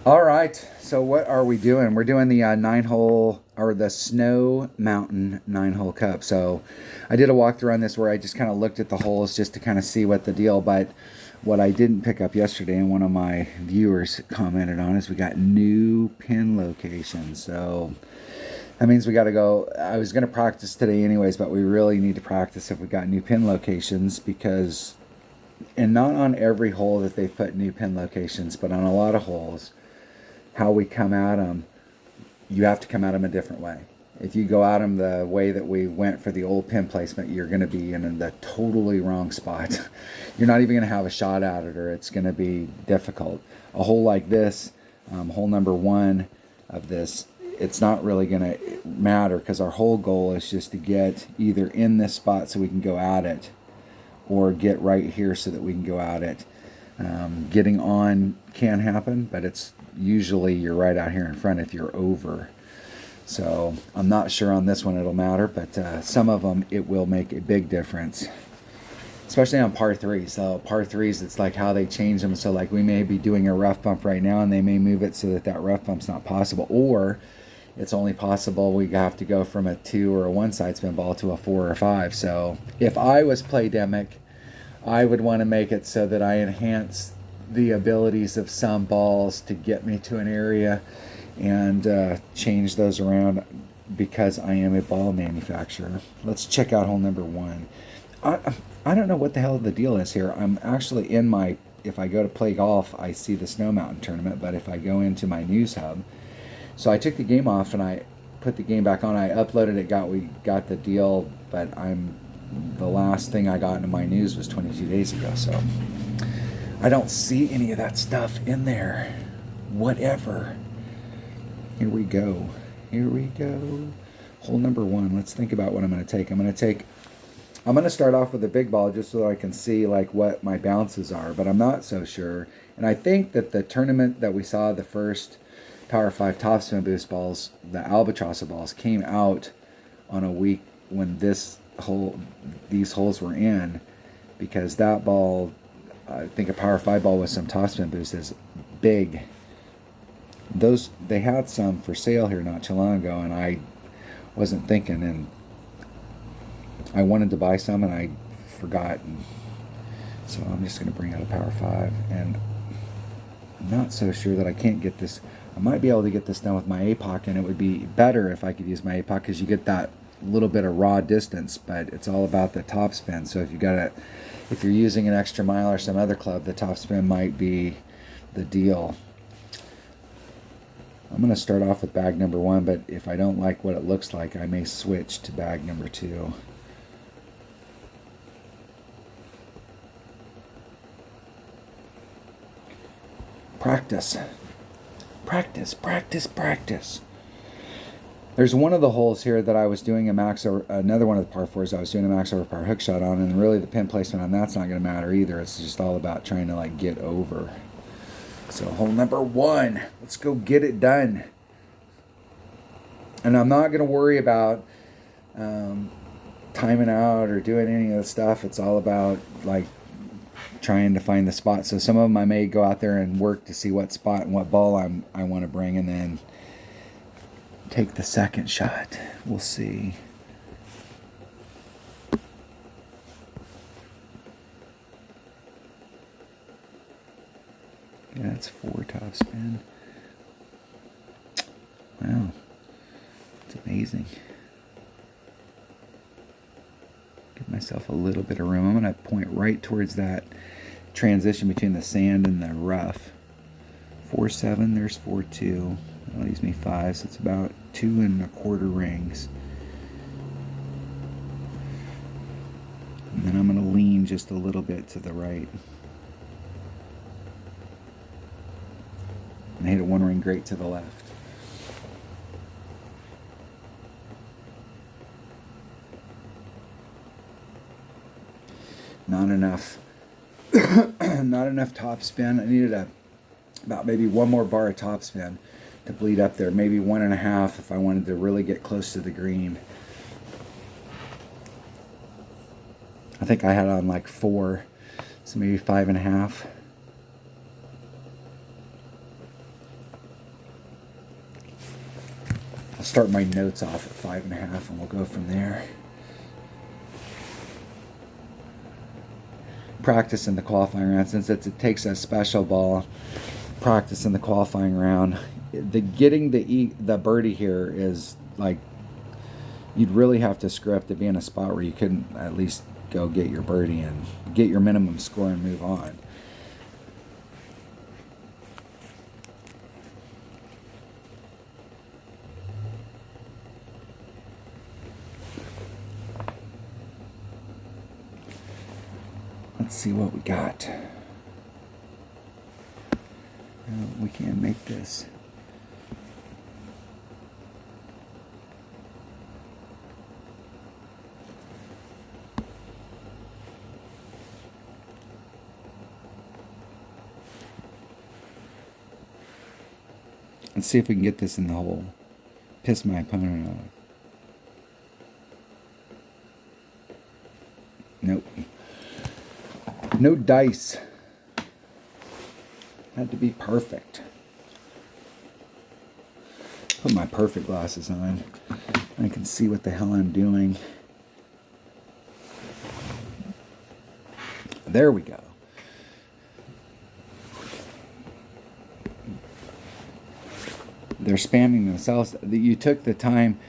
All right. So what are we doing? We're doing the 9-hole or the Snow Mountain 9-hole cup. So I did a walkthrough on this where I just kind of looked at the holes just to kind of see what the deal. But what I didn't pick up yesterday, and one of my viewers commented on, is we got new pin locations. So that means we got to go. I was going to practice today anyways, but we really need to practice if we got new pin locations because, and not on every hole that they put new pin locations, but on a lot of holes, how we come at them, you have to come at them a different way. If you go at them the way that we went for the old pin placement, you're going to be in the totally wrong spot. You're not even going to have a shot at it, or it's going to be difficult. A hole like this, hole number 1 of this, it's not really going to matter because our whole goal is just to get either in this spot so we can go at it, or get right here so that we can go at it. Getting on can happen, but it's usually you're right out here in front if you're over. So I'm not sure on this one it'll matter, but some of them it will make a big difference, especially on par 3s. So par 3s, it's like how they change them. So like we may be doing a rough bump right now and they may move it so that that rough bump's not possible, or it's only possible we have to go from a 2 or a 1 side spin ball to a 4 or 5. So if I was Playdemic, I would want to make it so that I enhance the abilities of some balls to get me to an area and change those around because I am a ball manufacturer. Let's check out hole number 1. I don't know what the hell the deal is here. I'm actually in my, if I go to play golf, I see the Snow Mountain tournament, but if I go into my news hub, so I took the game off and I put the game back on. I uploaded it, we got the deal, but the last thing I got into my news was 22 days ago, so I don't see any of that stuff in there. Whatever. Here we go. Here we go. Hole number 1. Let's think about what I'm going to take. I'm going to start off with a big ball just so I can see like what my bounces are, but I'm not so sure. And I think that the tournament that we saw, the first Power 5 topspin boost balls, the Albatross balls, came out on a week when these holes were in, because that ball, I think a Power 5 ball with some topspin boost is big. They had some for sale here not too long ago, and I wasn't thinking, and I wanted to buy some and I forgot, and so I'm just going to bring out a Power 5, and I'm not so sure that I can't get this. I might be able to get this done with my APOC, and it would be better if I could use my APOC because you get that little bit of raw distance, but it's all about the top spin. So if you're using an Extra Mile or some other club, the top spin might be the deal. I'm going to start off with bag number 1, but if I don't like what it looks like, I may switch to bag number 2. Practice. Practice, practice, practice. There's one of the holes here that I was doing another one of the par 4s I was doing a max over par hook shot on, and really the pin placement on that's not going to matter either. It's just all about trying to like get over. So hole number 1, let's go get it done. And I'm not going to worry about timing out or doing any of the stuff. It's all about like trying to find the spot. So some of them I may go out there and work to see what spot and what ball I want to bring, and then take the second shot. We'll see. Yeah, that's 4 top spin. Wow, it's amazing. Give myself a little bit of room. I'm going to point right towards that transition between the sand and the rough. 4-7, there's 4-2. That leaves me 5, so it's about 2 1/4 rings. And then I'm going to lean just a little bit to the right. And hit it 1 ring great to the left. Not enough. Not enough top spin. I needed about maybe 1 more bar of top spin to bleed up there. Maybe 1.5 if I wanted to really get close to the green. I think I had on like 4, so maybe 5.5. I'll start my notes off at 5.5 and we'll go from there. Practice in the qualifying round, since it takes a special ball. Practice in the qualifying round. Getting the birdie here is like, you'd really have to screw up to be in a spot where you couldn't at least go get your birdie and get your minimum score and move on. Let's see what we got. We can't make this. Let's see if we can get this in the hole. Piss my opponent off. Nope. No dice. Had to be perfect. Put my perfect glasses on. I can see what the hell I'm doing. There we go. They're spamming themselves. You took the time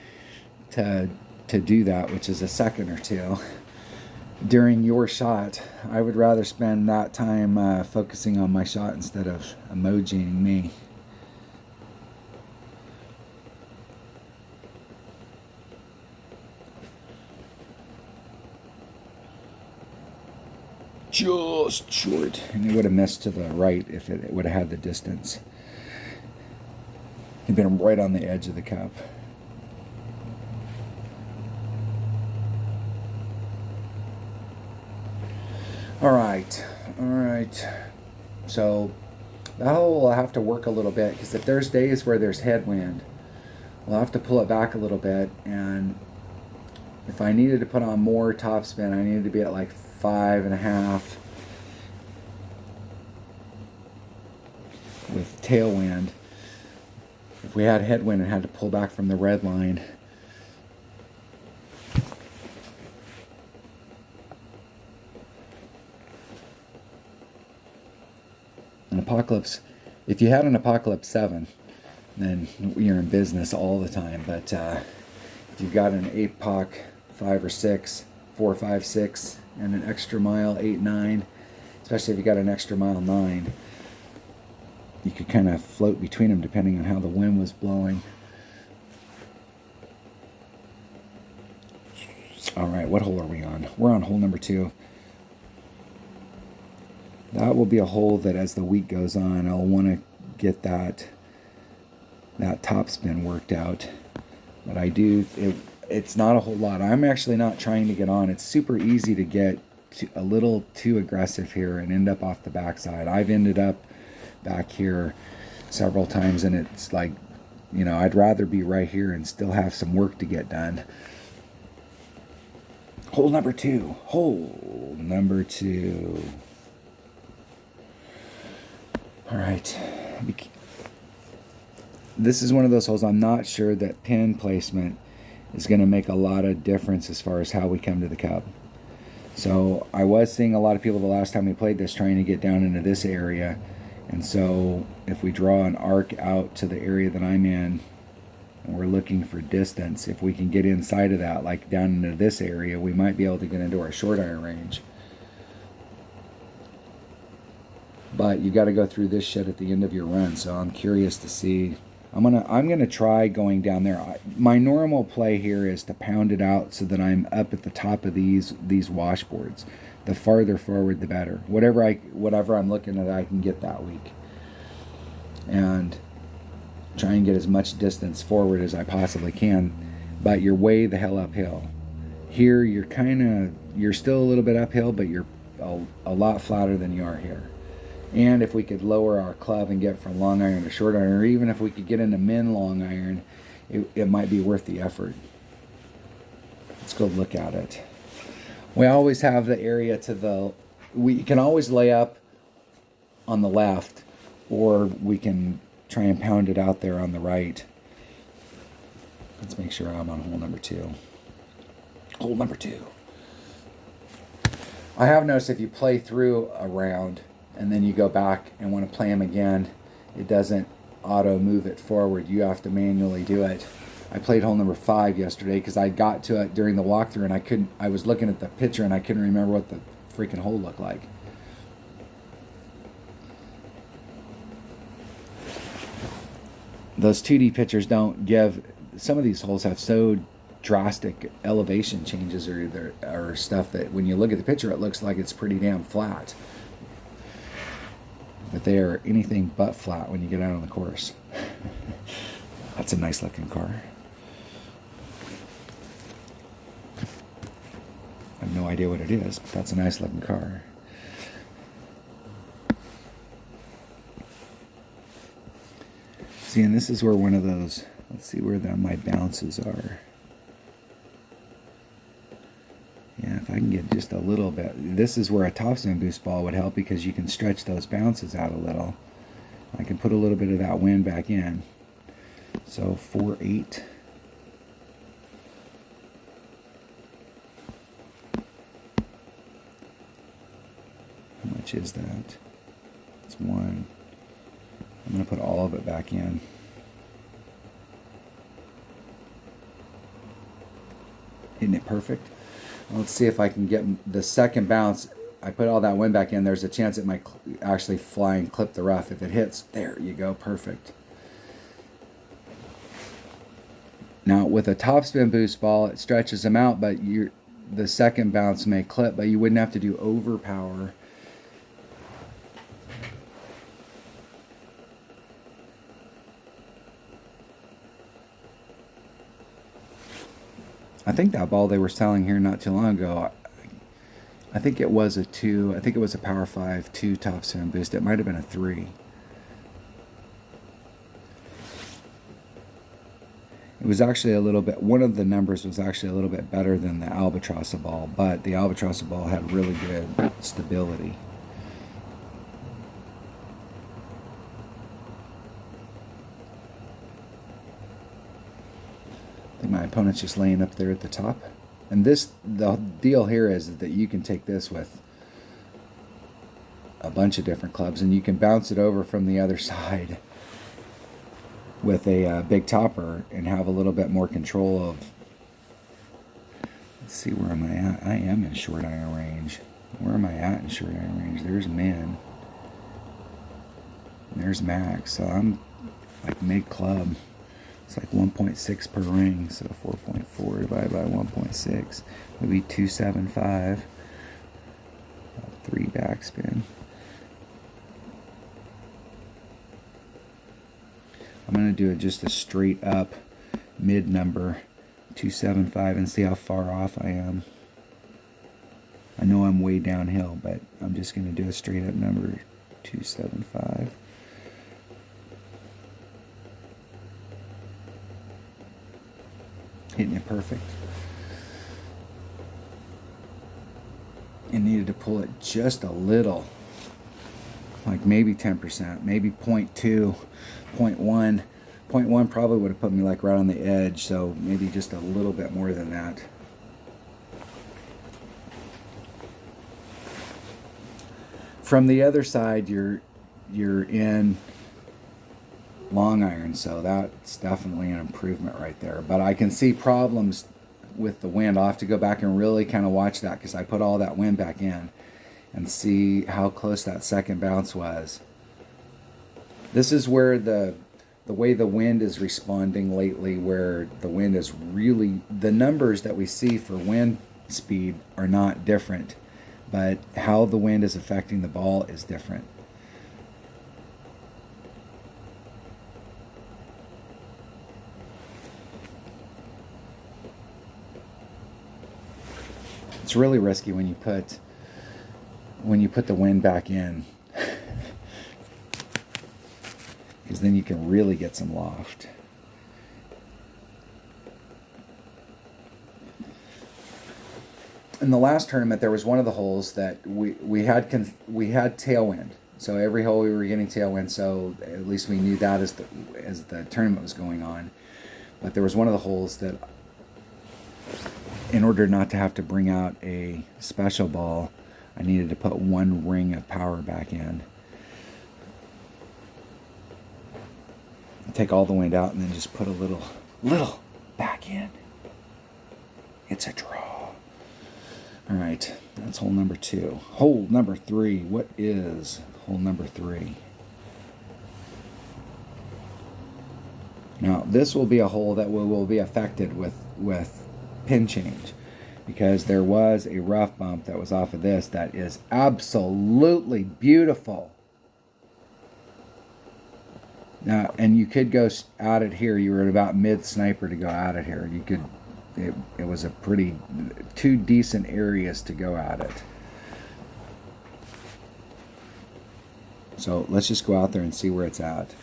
to do that, which is a second or two during your shot. I would rather spend that time focusing on my shot instead of emojiing me. Just short. And it would have missed to the right if it would have had the distance. It'd been right on the edge of the cup. All right. So that hole will have to work a little bit, because if there's days where there's headwind, we'll have to pull it back a little bit. And if I needed to put on more topspin, I needed to be at like 5.5 with tailwind. If we had headwind and had to pull back from the red line, an Apocalypse, if you had an Apocalypse 7, then you're in business all the time. But if you've got an APOC 5 or 6, 4, 5, 6, and an extra mile 8, 9, especially if you got an extra mile 9, you could kind of float between them depending on how the wind was blowing. All right, what hole are we on? We're on hole number 2. That will be a hole that, as the week goes on, I'll want to get that topspin worked out. But it's not a whole lot. I'm actually not trying to get on. It's super easy to get a little too aggressive here and end up off the backside. I've ended up back here several times, and it's like, I'd rather be right here and still have some work to get done. Hole number 2. All right. This is one of those holes I'm not sure that pin placement is going to make a lot of difference as far as how we come to the cup. So I was seeing a lot of people the last time we played this trying to get down into this area. And so if we draw an arc out to the area that I'm in, and we're looking for distance, if we can get inside of that, like down into this area, we might be able to get into our short iron range. But you got to go through this shit at the end of your run, so I'm curious to see. I'm gonna try going down there. My normal play here is to pound it out so that I'm up at the top of these washboards. The farther forward, the better. Whatever I'm looking at, I can get that week, and try and get as much distance forward as I possibly can. But you're way the hell uphill. Here, you're still a little bit uphill, but you're a lot flatter than you are here. And if we could lower our club and get from long iron to short iron, or even if we could get into min long iron, it might be worth the effort. Let's go look at it. We always have the area we can always lay up on the left, or we can try and pound it out there on the right. Let's make sure I'm on hole number 2. Hole number 2. I have noticed if you play through a round and then you go back and want to play them again, it doesn't auto move it forward. You have to manually do it. I played hole number 5 yesterday because I got to it during the walkthrough and I was looking at the picture and I couldn't remember what the freaking hole looked like. Those 2D pictures don't give, some of these holes have so drastic elevation changes or stuff that when you look at the picture it looks like it's pretty damn flat. But they are anything but flat when you get out on the course. That's a nice looking car. I have no idea what it is, but that's a nice looking car. See, and this is where one of those, let's see where my bounces are. Yeah, if I can get just a little bit. This is where a topspin boost ball would help because you can stretch those bounces out a little. I can put a little bit of that wind back in. So 4.8. How much is that? It's 1. I'm going to put all of it back in. Isn't it perfect? Let's see if I can get the second bounce. I put all that wind back in. There's a chance it might actually fly and clip the rough. If it hits, there you go, perfect. Now with a topspin boost ball, it stretches them out, but the second bounce may clip, but you wouldn't have to do overpower. I think that ball they were selling here not too long ago, I think it was a 2. I think it was a Power 5 2 topspin boost. It might have been a 3. It was actually a little bit, one of the numbers was actually a little bit better than the Albatrossa ball, but the Albatrossa ball had really good stability. I think my opponent's just laying up there at the top. And the deal here is that you can take this with a bunch of different clubs and you can bounce it over from the other side with a big topper and have a little bit more control of. Let's see, where am I at? I am in short iron range. Where am I at in short iron range? There's Min. There's Max. So I'm like mid club. It's like 1.6 per ring, so 4.4 divided by 1.6 would be 275. 3 backspin. I'm going to do it just a straight up mid number, 275, and see how far off I am. I know I'm way downhill, but I'm just going to do a straight up number, 275. Hitting it perfect. And needed to pull it just a little, like maybe 10%, maybe 0.2, 0.1. 0.1 probably would have put me like right on the edge, so maybe just a little bit more than that. From the other side, you're in long iron, so that's definitely an improvement right there. But I can see problems with the wind. I'll have to go back and really kind of watch that because I put all that wind back in and see how close that second bounce was. This is where the way the wind is responding lately, where the wind is really, the numbers that we see for wind speed are not different, but how the wind is affecting the ball is different. It's really risky when you put the wind back in, because then you can really get some loft. In the last tournament, there was one of the holes that we had tailwind. So every hole we were getting tailwind. So at least we knew that as the tournament was going on. But there was one of the holes that, in order not to have to bring out a special ball, I needed to put one ring of power back in. Take all the wind out and then just put a little back in. It's a draw. All right, that's hole number 2. Hole number 3. What is hole number 3? Now, this will be a hole that will be affected with pin change, because there was a rough bump that was off of this that is absolutely beautiful. Now, and you could go out it here. You were at about mid sniper to go out it here. You could. It was a pretty 2 decent areas to go at it. So let's just go out there and see where it's at.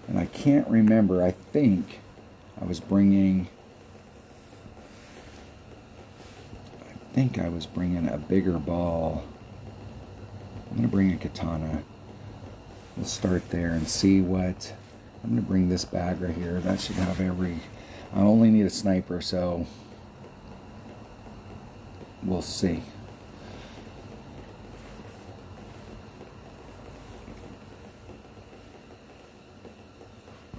And I can't remember. I think I was bringing a bigger ball. I'm going to bring a katana. We'll start there and see what... I'm going to bring this bag right here. That should have every... I only need a sniper, so we'll see.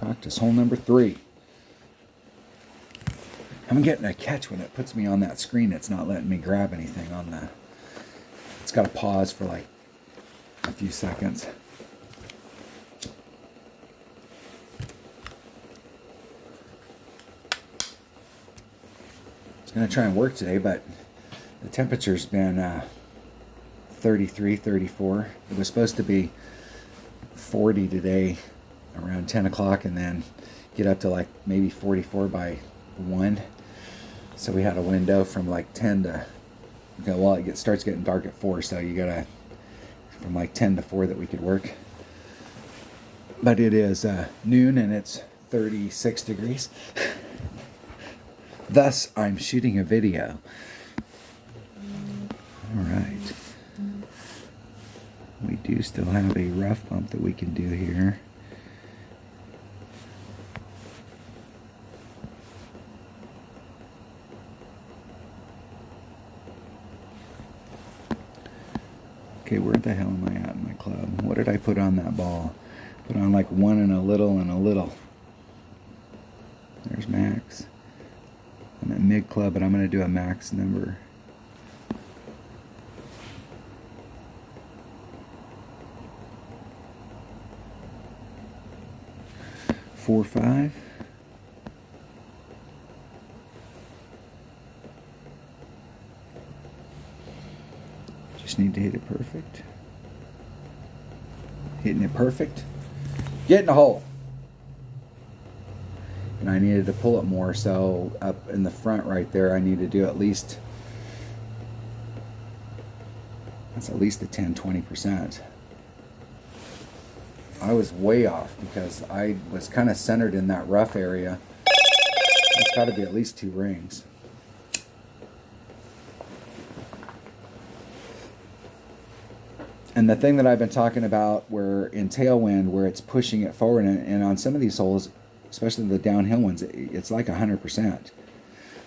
Practice hole number 3. I'm getting a catch when it puts me on that screen. It's not letting me grab anything on the... It's got to pause for like a few seconds. Going to try and work today, but the temperature's been 33, 34. It was supposed to be 40 today around 10 o'clock and then get up to like maybe 44 by 1. So we had a window from like 10 to, well, it starts getting dark at 4, so you gotta, from like 10 to 4 that we could work. But it is noon and it's 36 degrees. Thus, I'm shooting a video. All right. We do still have a rough bump that we can do here. Okay, where the hell am I at in my club? What did I put on that ball? Put on like 1 and a little and a little. There's max. I'm at mid club, but I'm going to do a max number. Four, 5. Just need to hit it perfect. Hitting it perfect. Get in the hole. And I needed to pull it more, so up in the front right there I need to do at least, that's at least a 10-20%. I was way off because I was kind of centered in that rough area. That's got to be at least 2 rings. And the thing that I've been talking about, where in tailwind, where it's pushing it forward, and on some of these holes, especially the downhill ones, it's like 100%.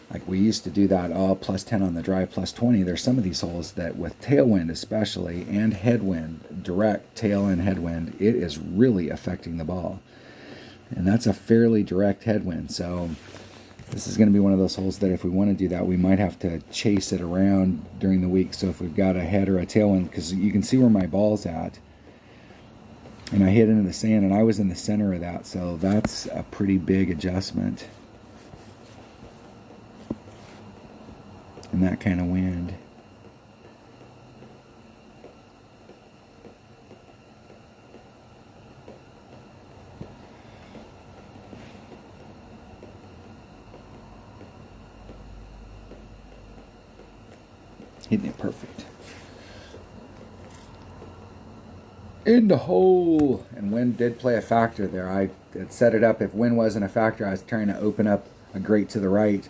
Like we used to do that, plus 10 on the drive, plus 20. There's some of these holes that with tailwind especially, and headwind, direct tail and headwind, it is really affecting the ball. And that's a fairly direct headwind. So this is going to be one of those holes that if we want to do that, we might have to chase it around during the week. So if we've got a head or a tailwind, because you can see where my ball's at. And I hit into the sand, and I was in the center of that, so that's a pretty big adjustment. And that kind of wind. Hitting it perfect. In the hole. And wind did play a factor there. I had set it up. If wind wasn't a factor, I was trying to open up a grate to the right.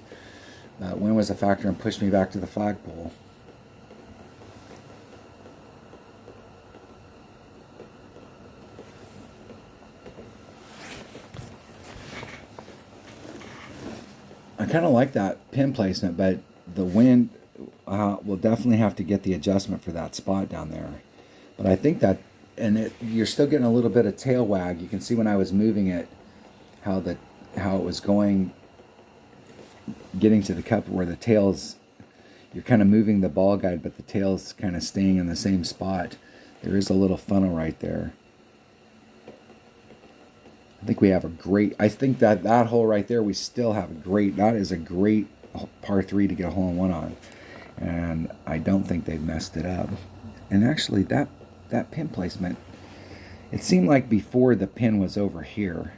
Wind was a factor and pushed me back to the flagpole. I kind of like that pin placement, but the wind will definitely have to get the adjustment for that spot down there. But I think that, you're still getting a little bit of tail wag. You can see when I was moving it, how it was getting to the cup where the tails, you're kind of moving the ball guide, but the tail's kind of staying in the same spot. There is a little funnel right there. I think we have I think that hole right there, we still have that is a great par 3 to get a hole-in-one on. And I don't think they've messed it up. And actually, that pin placement, it seemed like before the pin was over here.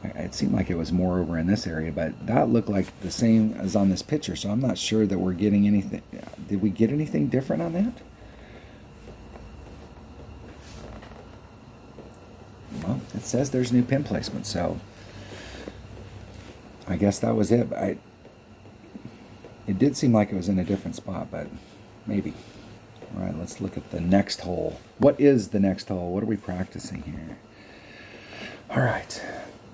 It seemed like it was more over in this area, but that looked like the same as on this picture, so I'm not sure that we're getting anything. Did we get anything different on that? Well, it says there's new pin placement, so I guess that was it. It did seem like it was in a different spot, but maybe. All right, let's look at the next hole. What is the next hole? What are we practicing here? All right.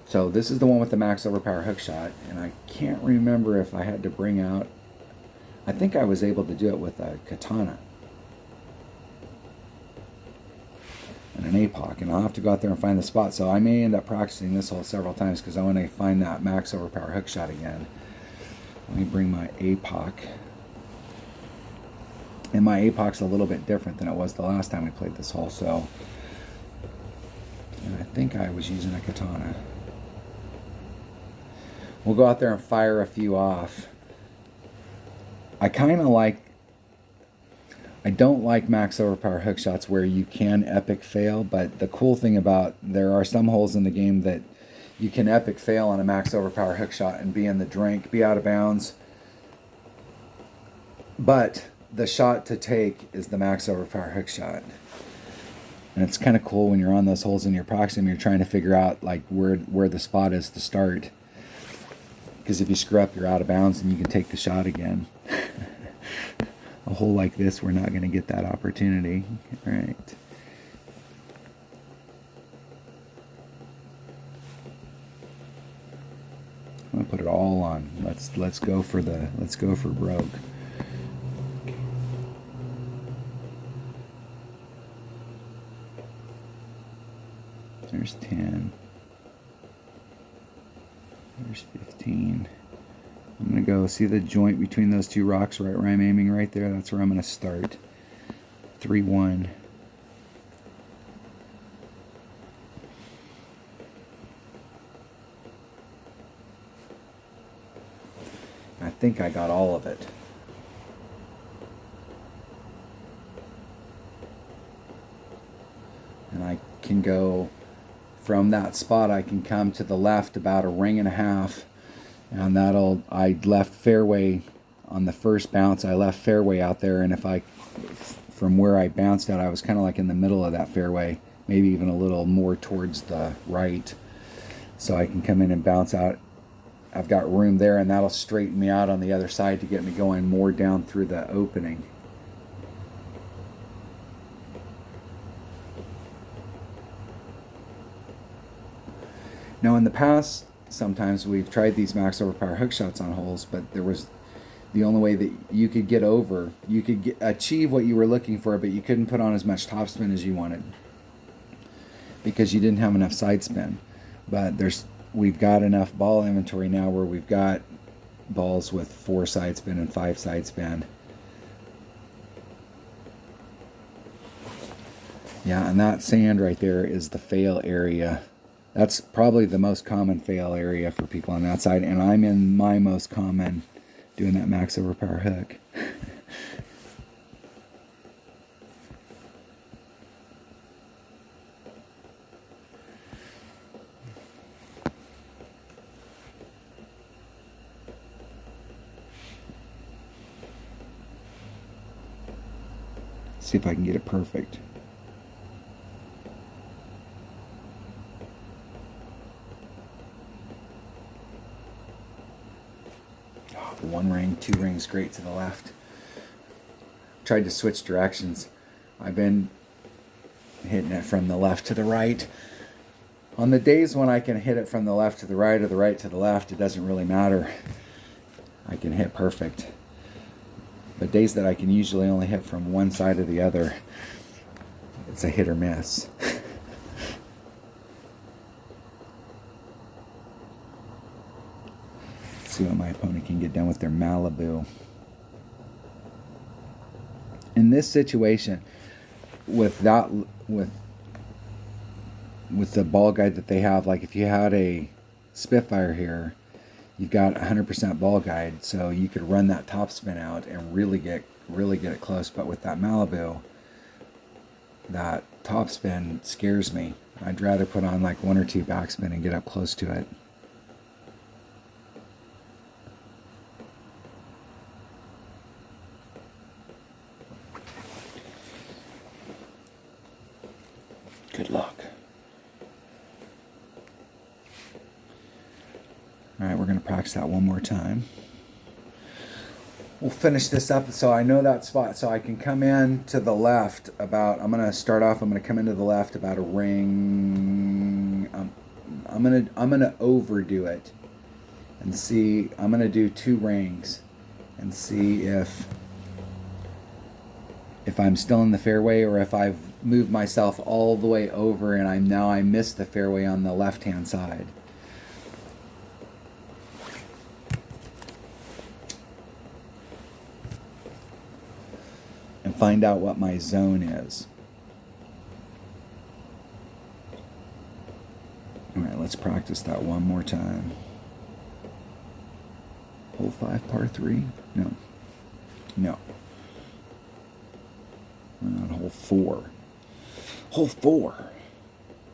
So this is the one with the max overpower hook shot, and I can't remember if I had to bring out, I think I was able to do it with a katana and an APOC, and I'll have to go out there and find the spot. So I may end up practicing this hole several times because I want to find that max overpower hook shot again. Let me bring my APOC. And my APOC's a little bit different than it was the last time we played this hole, so. And I think I was using a katana. We'll go out there and fire a few off. I don't like max overpower hook shots where you can epic fail, but the cool thing about, there are some holes in the game that you can epic fail on a max overpower hook shot and be in the drink, be out of bounds. But the shot to take is the max overpower hook shot. And it's kind of cool when you're on those holes and you're practicing, you're trying to figure out like where the spot is to start. Because if you screw up, you're out of bounds and you can take the shot again. A hole like this, we're not going to get that opportunity. All right. I'm gonna put it all on. Let's go for broke. There's 10. There's 15. I'm going to go see the joint between those two rocks right where I'm aiming right there. That's where I'm going to start. 3-1. I think I got all of it. And I can go from that spot, I can come to the left about a ring and a half, and I left fairway on the first bounce. I left fairway out there, and from where I bounced out, I was kind of like in the middle of that fairway, maybe even a little more towards the right, so I can come in and bounce out. I've got room there, and that'll straighten me out on the other side to get me going more down through the opening. Now in the past, sometimes we've tried these max overpower hook shots on holes, but there was the only way that you could get over, you could achieve what you were looking for, but you couldn't put on as much topspin as you wanted because you didn't have enough side spin. But we've got enough ball inventory now where we've got balls with 4 side spin and 5 side spin. Yeah, and that sand right there is the fail area. That's probably the most common fail area for people on that side, and I'm in my most common doing that max overpower hook. See if I can get it perfect. One ring, 2 rings, great to the left. Tried to switch directions. I've been hitting it from the left to the right. On the days when I can hit it from the left to the right or the right to the left, it doesn't really matter. I can hit perfect. But days that I can usually only hit from one side or the other, it's a hit or miss. Let's see what my opponent can get done with their Malibu. In this situation, with the ball guide that they have, like if you had a Spitfire here, you've got 100% ball guide, so you could run that top spin out and really get it close. But with that Malibu, that top spin scares me. I'd rather put on like 1 or 2 backspin and get up close to it. Good luck. All right, we're going to practice that one more time. We'll finish this up so I know that spot, so I can come in to the left about, I'm going to start off, I'm going to come into the left about a ring. I'm going to overdo it and see, I'm going to do 2 rings and see if I'm still in the fairway or if I've moved myself all the way over and I missed the fairway on the left-hand side. And find out what my zone is. All right, let's practice that one more time. Hole 5, par 3? No. No. We're on hole 4. Hole 4. All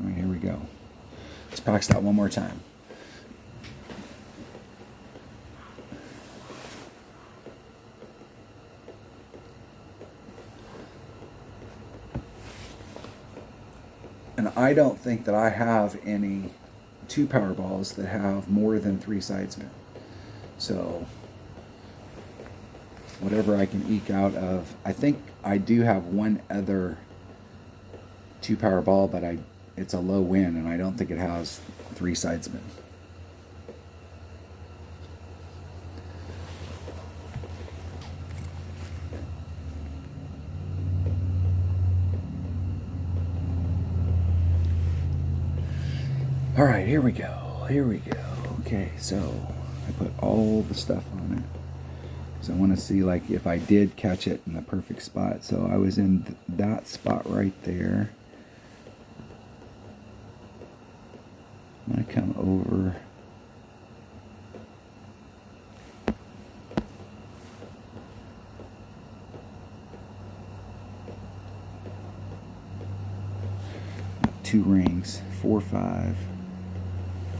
right, here we go. Let's practice that one more time. And I don't think that I have any 2 power balls that have more than 3 sidespin. So whatever I can eke out of, I think I do have one other 2 power ball, but it's a low win, and I don't think it has 3 sidespin. All right, here we go. Here we go. Okay, so I put all the stuff on it. So I want to see like if I did catch it in the perfect spot. So I was in that spot right there. I'm going to come over. Two rings, 4, 5.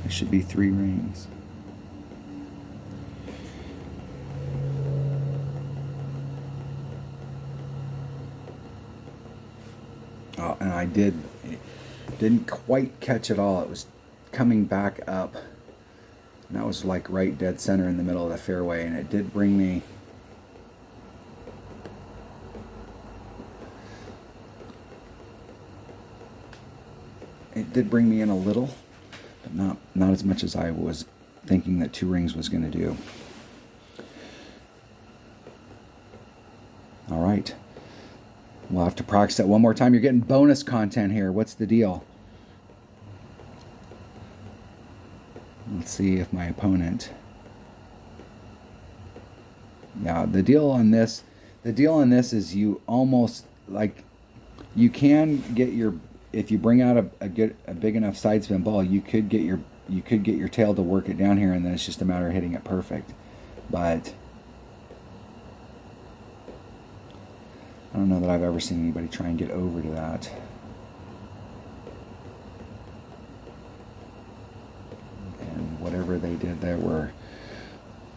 There should be 3 rings. Oh, and I didn't quite catch it all. It was coming back up. And that was like right dead center in the middle of the fairway, and it did bring me in a little, but not as much as I was thinking that 2 rings was going to do. All right. We'll have to practice that one more time. You're getting bonus content here. What's the deal? Let's see if my opponent... Yeah, the deal on this is you almost, like, you can get your, if you bring out a big enough side spin ball, you could get your tail to work it down here, and then it's just a matter of hitting it perfect. But I don't know that I've ever seen anybody try and get over to that. And whatever they did there were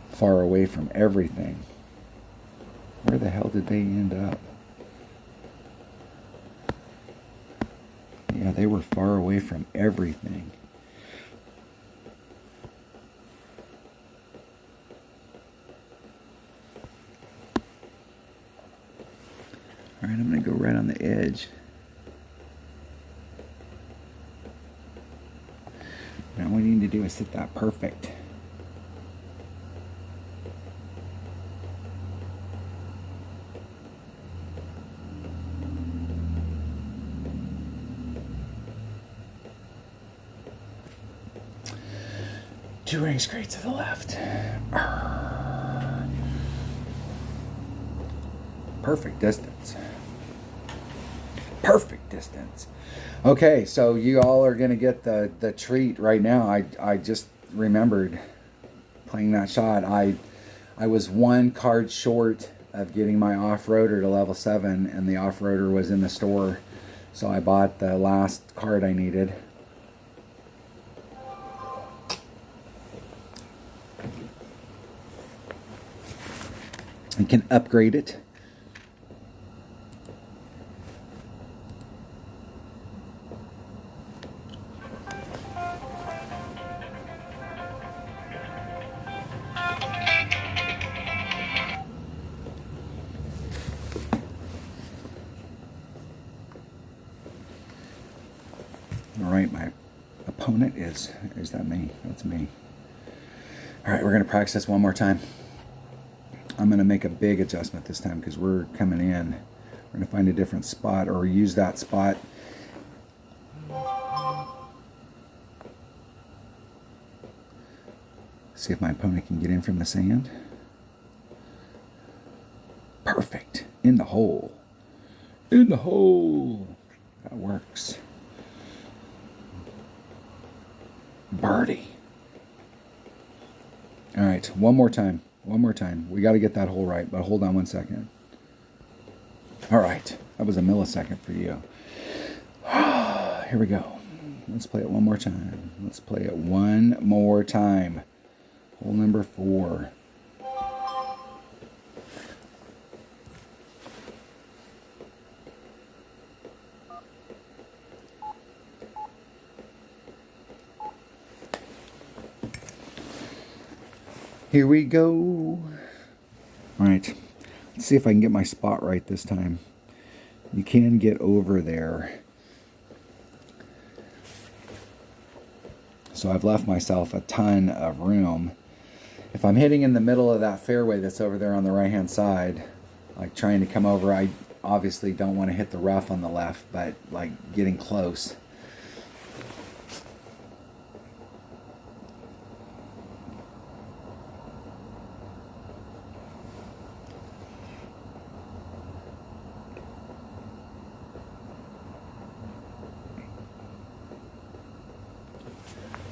far away from everything. Where the hell did they end up? Yeah, they were far away from everything. All right, I'm going to go right on the edge. Now what we need to do is hit that perfect. Two ring straight to the left. Perfect distance. Perfect distance. Okay, so you all are going to get the treat right now. I just remembered playing that shot. I was one card short of getting my off-roader to level 7, and the off-roader was in the store. So I bought the last card I needed. You can upgrade it. All right, my opponent is that me? That's me. All right, we're going to practice this one more time. I'm going to make a big adjustment this time because we're coming in. We're going to find a different spot or use that spot. See if my opponent can get in from the sand. Perfect. In the hole. In the hole. That works. Birdie. All right, one more time. One more time. We got to get that hole right, but hold on 1 second. All right, that was a millisecond for you. Here we go. Let's play it one more time. Let's play it one more time. Hole number 4. Here we go. All right, let's see if I can get my spot right this time. You can get over there. So I've left myself a ton of room. If I'm hitting in the middle of that fairway that's over there on the right-hand side, like trying to come over, I obviously don't want to hit the rough on the left, but like getting close.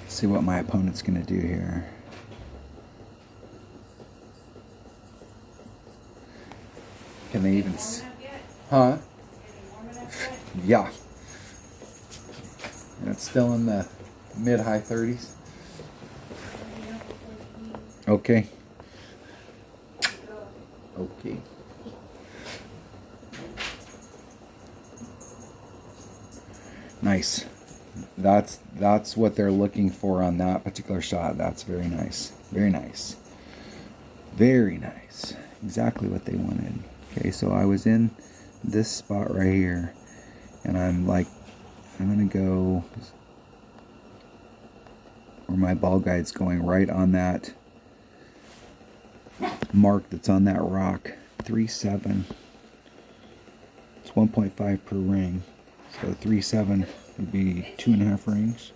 See what my opponent's going to do here. Can they even... Huh? Yeah. And it's still in the mid-high 30s. Okay. Okay. Nice. That's what they're looking for on that particular shot. That's very nice. Very nice. Very nice. Exactly what they wanted. Okay, so I was in this spot right here, and I'm gonna go where my ball guide's going, right on that mark that's on that rock. 3.7. It's 1.5 per ring. So 3.7 would be 2.5 rings.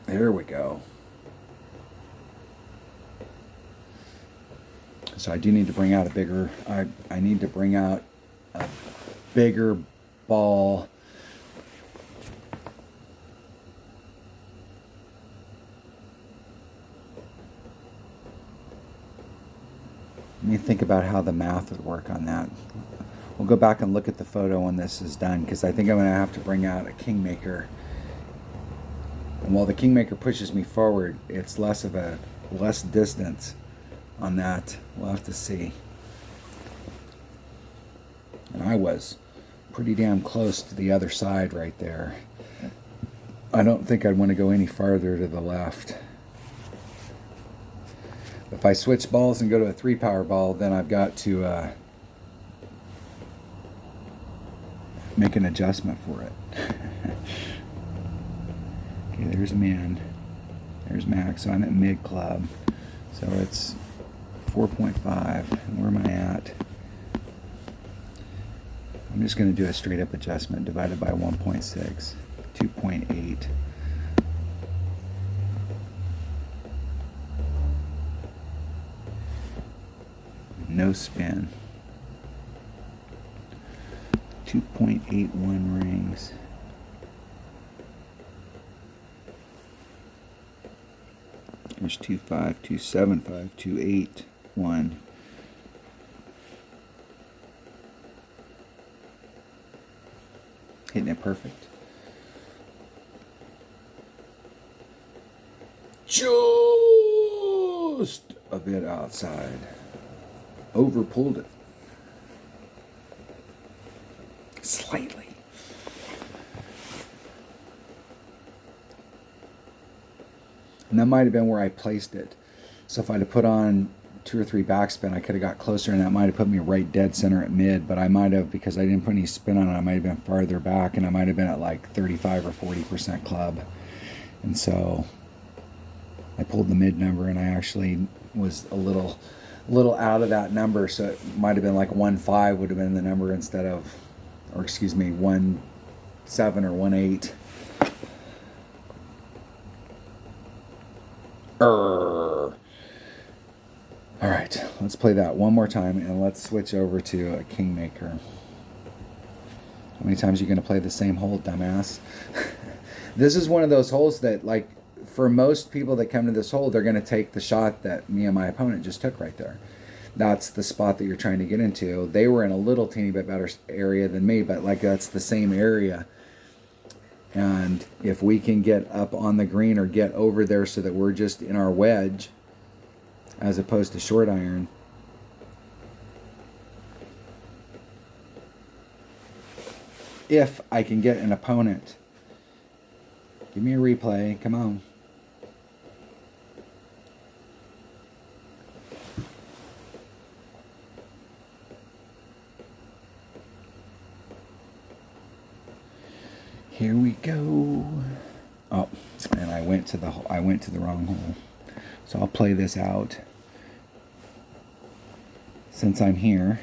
There we go. So I do need to bring out a bigger, I need to bring out a bigger ball. Let me think about how the math would work on that. We'll go back and look at the photo when this is done, because I think I'm going to have to bring out a Kingmaker. And while the Kingmaker pushes me forward, it's less distance on that. We'll have to see. And I was pretty damn close to the other side right there. I don't think I'd want to go any farther to the left. If I switch balls and go to a 3-power ball, then I've got to make an adjustment for it. Okay, there's min. There's max. So I'm at mid club. So it's 4.5. Where am I at? I'm just going to do a straight up adjustment divided by 1.6. 2.8. No spin. 2.81 rings. There's 2.5, 2.75, 2.81. Hitting it perfect. Just a bit outside. Over pulled it. Slightly. And that might have been where I placed it. So if I'd have put on 2 or 3 backspin, I could have got closer, and that might have put me right dead center at mid, but I might have, because I didn't put any spin on it, I might have been farther back, and I might have been at like 35 or 40% club. And so I pulled the mid number, and I actually was a little out of that number, so it might have been like 1.5 would have been the number instead of, or excuse me, 1.7 or 1.8. All right, let's play that one more time, and let's switch over to a Kingmaker. How many times are you going to play the same hole, dumbass? This is one of those holes that, like, for most people that come to this hole, they're going to take the shot that me and my opponent just took right there. That's the spot that you're trying to get into. They were in a little teeny bit better area than me, but like that's the same area. And if we can get up on the green or get over there so that we're just in our wedge as opposed to short iron, if I can get an opponent, give me a replay, come on. Here we go. Oh, and I went to the wrong hole. So I'll play this out. Since I'm here,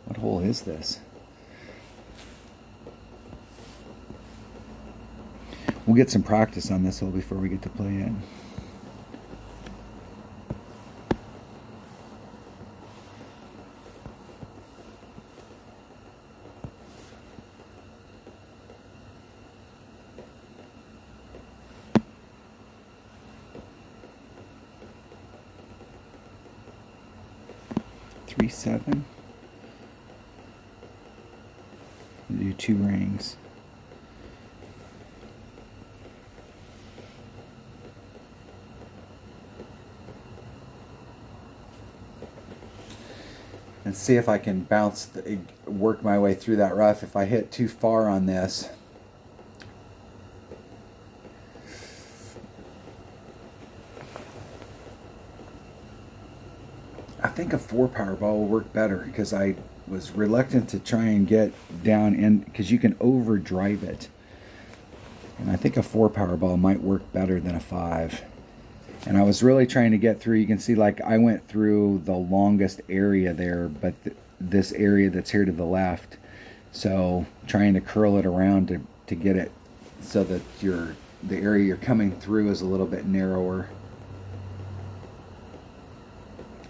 what hole is this? We'll get some practice on this hole before we get to play it. Three, 7. Do 2 rings. And see if I can work my way through that rough. If I hit too far on this, I think a 4-power ball will work better, because I was reluctant to try and get down in, because you can overdrive it. And I think a 4-power ball might work better than a 5. And I was really trying to get through, you can see like I went through the longest area there, but this area that's here to the left. So trying to curl it around to get it so that the area you're coming through is a little bit narrower,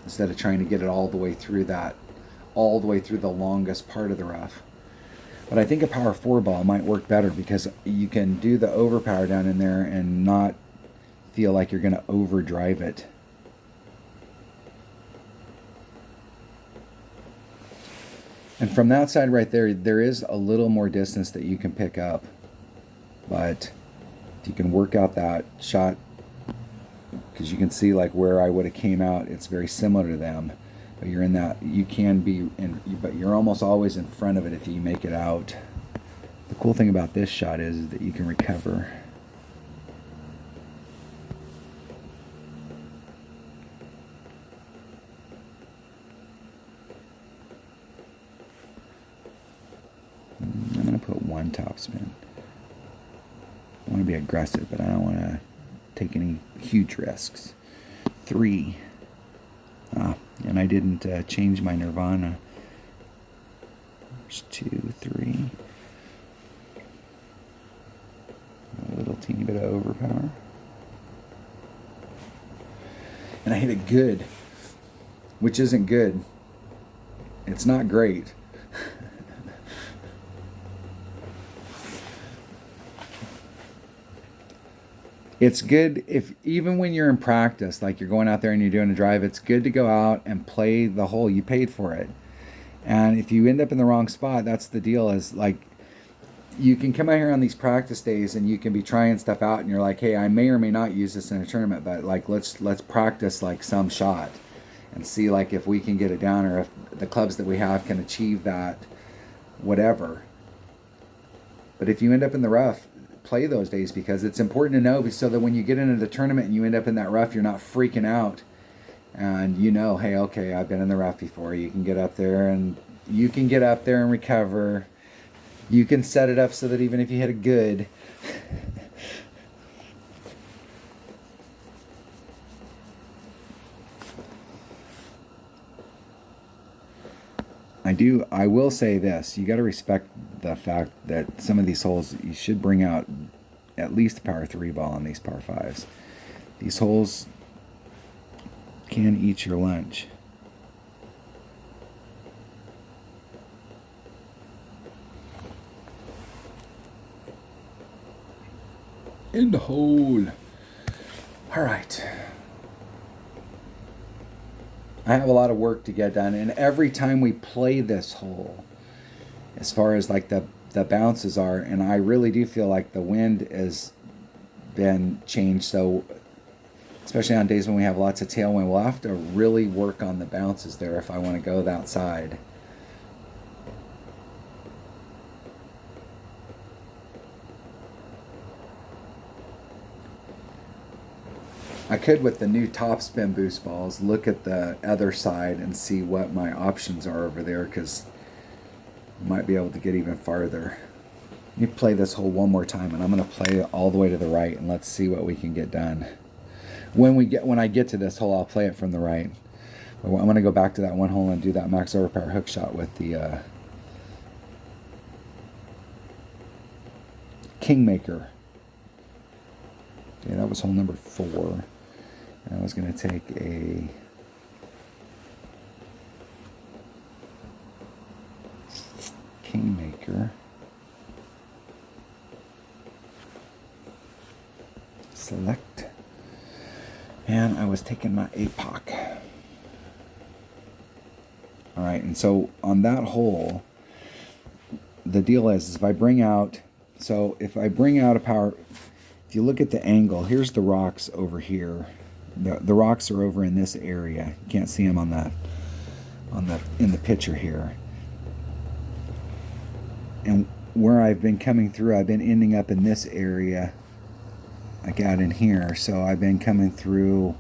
instead of trying to get it all the way through the longest part of the rough. But I think a power 4 ball might work better, because you can do the overpower down in there and not feel like you're going to overdrive it. And from that side right there, there is a little more distance that you can pick up, but you can work out that shot, because you can see like where I would have came out, it's very similar to them, but you're in that, you can be in, but you're almost always in front of it if you make it out. The cool thing about this shot is that you can recover. topspin. I want to be aggressive, but I don't want to take any huge risks. 3. And I didn't change my Nirvana. There's 2, 3. A little teeny bit of overpower. And I hit it good, which isn't good. It's not great. It's good if, even when you're in practice, like you're going out there and you're doing a drive, it's good to go out and play the hole. You paid for it. And if you end up in the wrong spot, that's the deal, is like, you can come out here on these practice days and you can be trying stuff out and you're like, hey, I may or may not use this in a tournament, but like, let's practice like some shot and see like if we can get it down, or if the clubs that we have can achieve that, whatever. But if you end up in the rough, play those days, because it's important to know, so that when you get into the tournament and you end up in that rough, you're not freaking out, and you know, hey, okay, I've been in the rough before. You can get up there and recover. You can set it up so that even if you hit a good, I will say this, you got to respect the fact that some of these holes, you should bring out at least a par 3 ball on these par 5s. These holes can eat your lunch. In the hole. All right. I have a lot of work to get done, and every time we play this hole, as far as like the bounces are, and I really do feel like the wind has been changed, so especially on days when we have lots of tailwind, we'll have to really work on the bounces there if I want to go that side. I could, with the new topspin boost balls, look at the other side and see what my options are over there, because I might be able to get even farther. Let me play this hole one more time, and I'm going to play it all the way to the right, and let's see what we can get done. When I get to this hole, I'll play it from the right. I'm going to go back to that one hole and do that max overpower hook shot with the Kingmaker. Okay, that was hole number 4. I was going to take a Kingmaker, select, and I was taking my APOC. All right, and so on that hole, the deal is if I bring out a power, if you look at the angle, here's the rocks over here. The rocks are over in this area. You can't see them in the picture here. And where I've been coming through, I've been ending up in this area. I got in here, so I've been coming through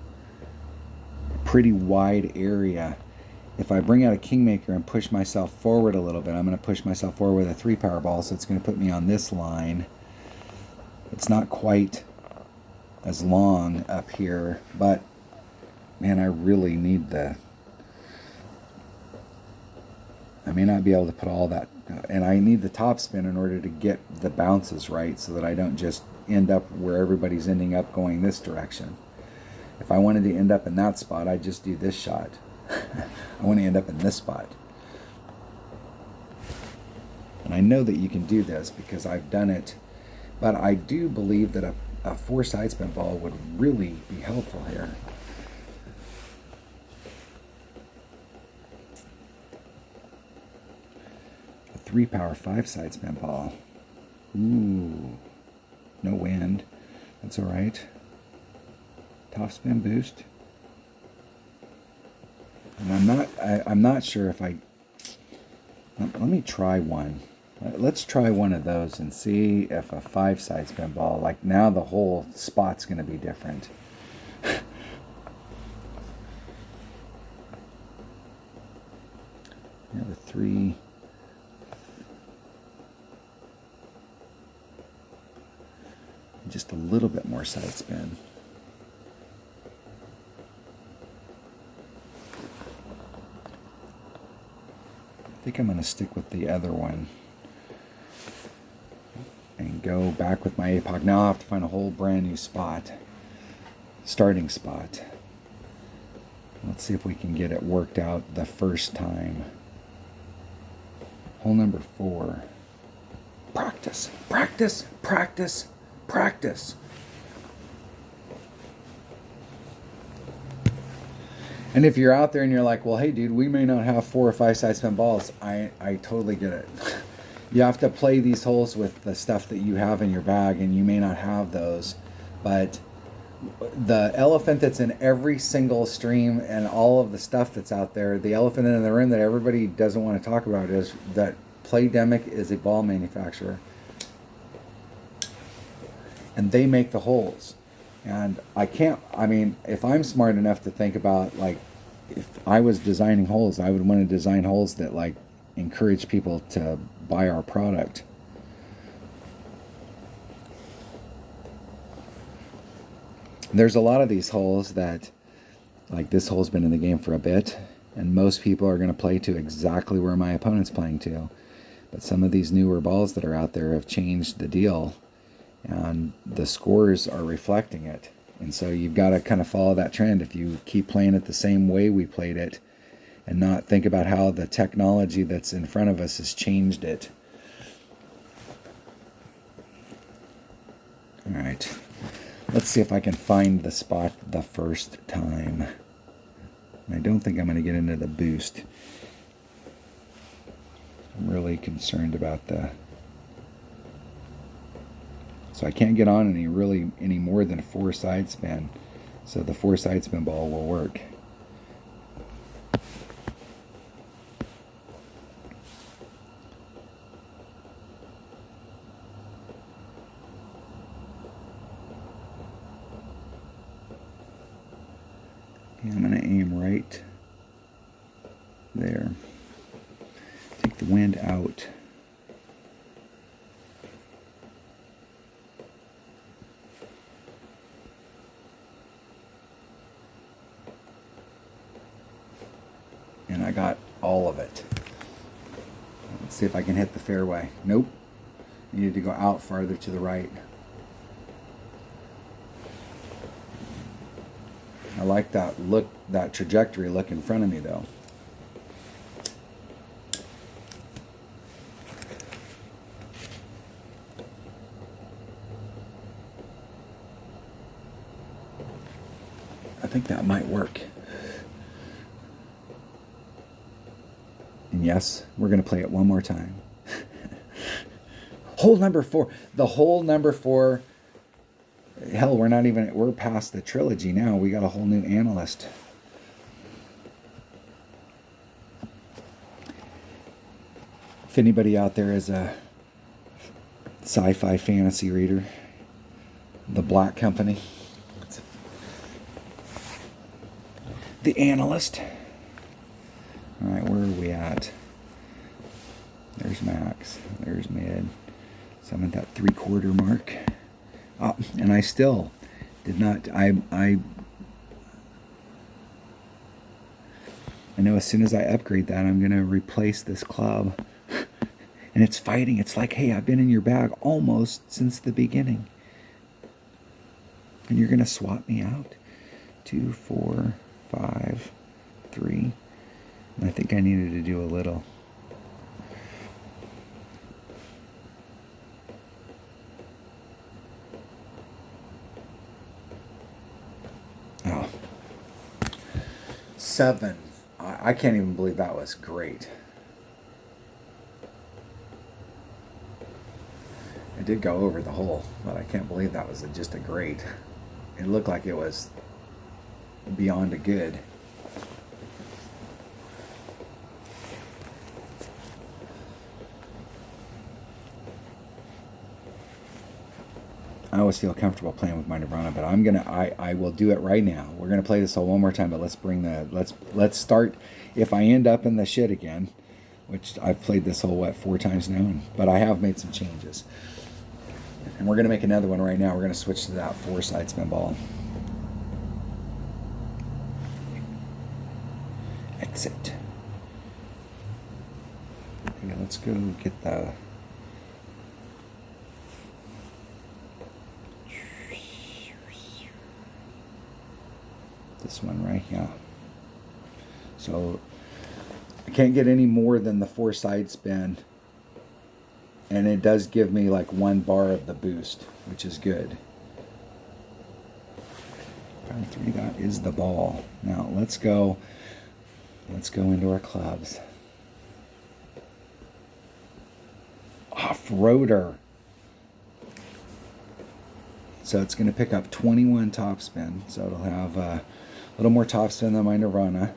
a pretty wide area. If I bring out a Kingmaker and push myself forward a little bit, I'm going to push myself forward with a 3 power ball, so it's going to put me on this line. It's not quite as long up here, but man, I really need I may not be able to put all that, and I need the topspin in order to get the bounces right, so that I don't just end up where everybody's ending up going this direction. If I wanted to end up in that spot, I'd just do this shot. I want to end up in this spot. And I know that you can do this because I've done it, but I do believe that a 4 side spin ball would really be helpful here. A 3 power 5 side spin ball. Ooh, no wind. That's all right. Top spin boost. And I'm not sure if let me try one. Let's try one of those and see if a 5 side spin ball, like now the whole spot's going to be different. Yeah, the 3. just a little bit more side spin. I think I'm going to stick with the other one and go back with my APOC. Now I'll have to find a whole brand new spot, starting spot. Let's see if we can get it worked out the first time. Hole number 4. Practice, practice, practice, practice. And if you're out there and you're like, well, hey, dude, we may not have 4 or 5 side spin balls. I totally get it. You have to play these holes with the stuff that you have in your bag, and you may not have those. But the elephant that's in every single stream and all of the stuff that's out there, the elephant in the room that everybody doesn't want to talk about is that Playdemic is a ball manufacturer. And they make the holes. And if I'm smart enough to think about, like, if I was designing holes, I would want to design holes that, like, encourage people to buy our product. There's a lot of these holes that, like, this hole's been in the game for a bit, and most people are going to play to exactly where my opponent's playing to. But some of these newer balls that are out there have changed the deal, and the scores are reflecting it. And so you've got to kind of follow that trend. If you keep playing it the same way we played it and not think about how the technology that's in front of us has changed it. All right. Let's see if I can find the spot the first time. I don't think I'm going to get into the boost. I'm really concerned about so I can't get on any more than 4 side spin. So the 4 side spin ball will work. Okay, I'm going to aim right there. Take the wind out. And I got all of it. Let's see if I can hit the fairway. Nope. Needed to go out farther to the right. I like that trajectory look in front of me though. I think that might work. And yes, we're going to play it one more time. Hole number 4. The hole number 4. Hell, we're past the trilogy now. We got a whole new analyst. If anybody out there is a sci-fi fantasy reader, The Black Company, The Analyst. All right, where are we at? There's max. There's mid. So I'm at that 3/4 mark. Oh, and I still did not. I know as soon as I upgrade that, I'm going to replace this club. And it's fighting. It's like, hey, I've been in your bag almost since the beginning. And you're going to swap me out. 2, 4, 5, 3. I think I needed to do a little. Oh. 7. I can't even believe that was great. I did go over the hole, but I can't believe that was just a great. It looked like it was beyond a good. I always feel comfortable playing with my Nirvana, but I will do it right now. We're gonna play this hole one more time, but let's start. If I end up in the shit again, which I've played this hole 4 times now, but I have made some changes. And we're going to make another one right now. We're going to switch to that 4-side spin ball. Exit. Okay, let's go get the... this one right here. So I can't get any more than the 4-side spin, and it does give me like 1 bar of the boost, which is good. 5-3, that is the ball. Now let's go into our clubs. Off-roader. So it's going to pick up 21 topspin, so it'll have a little more topspin than my Nirvana.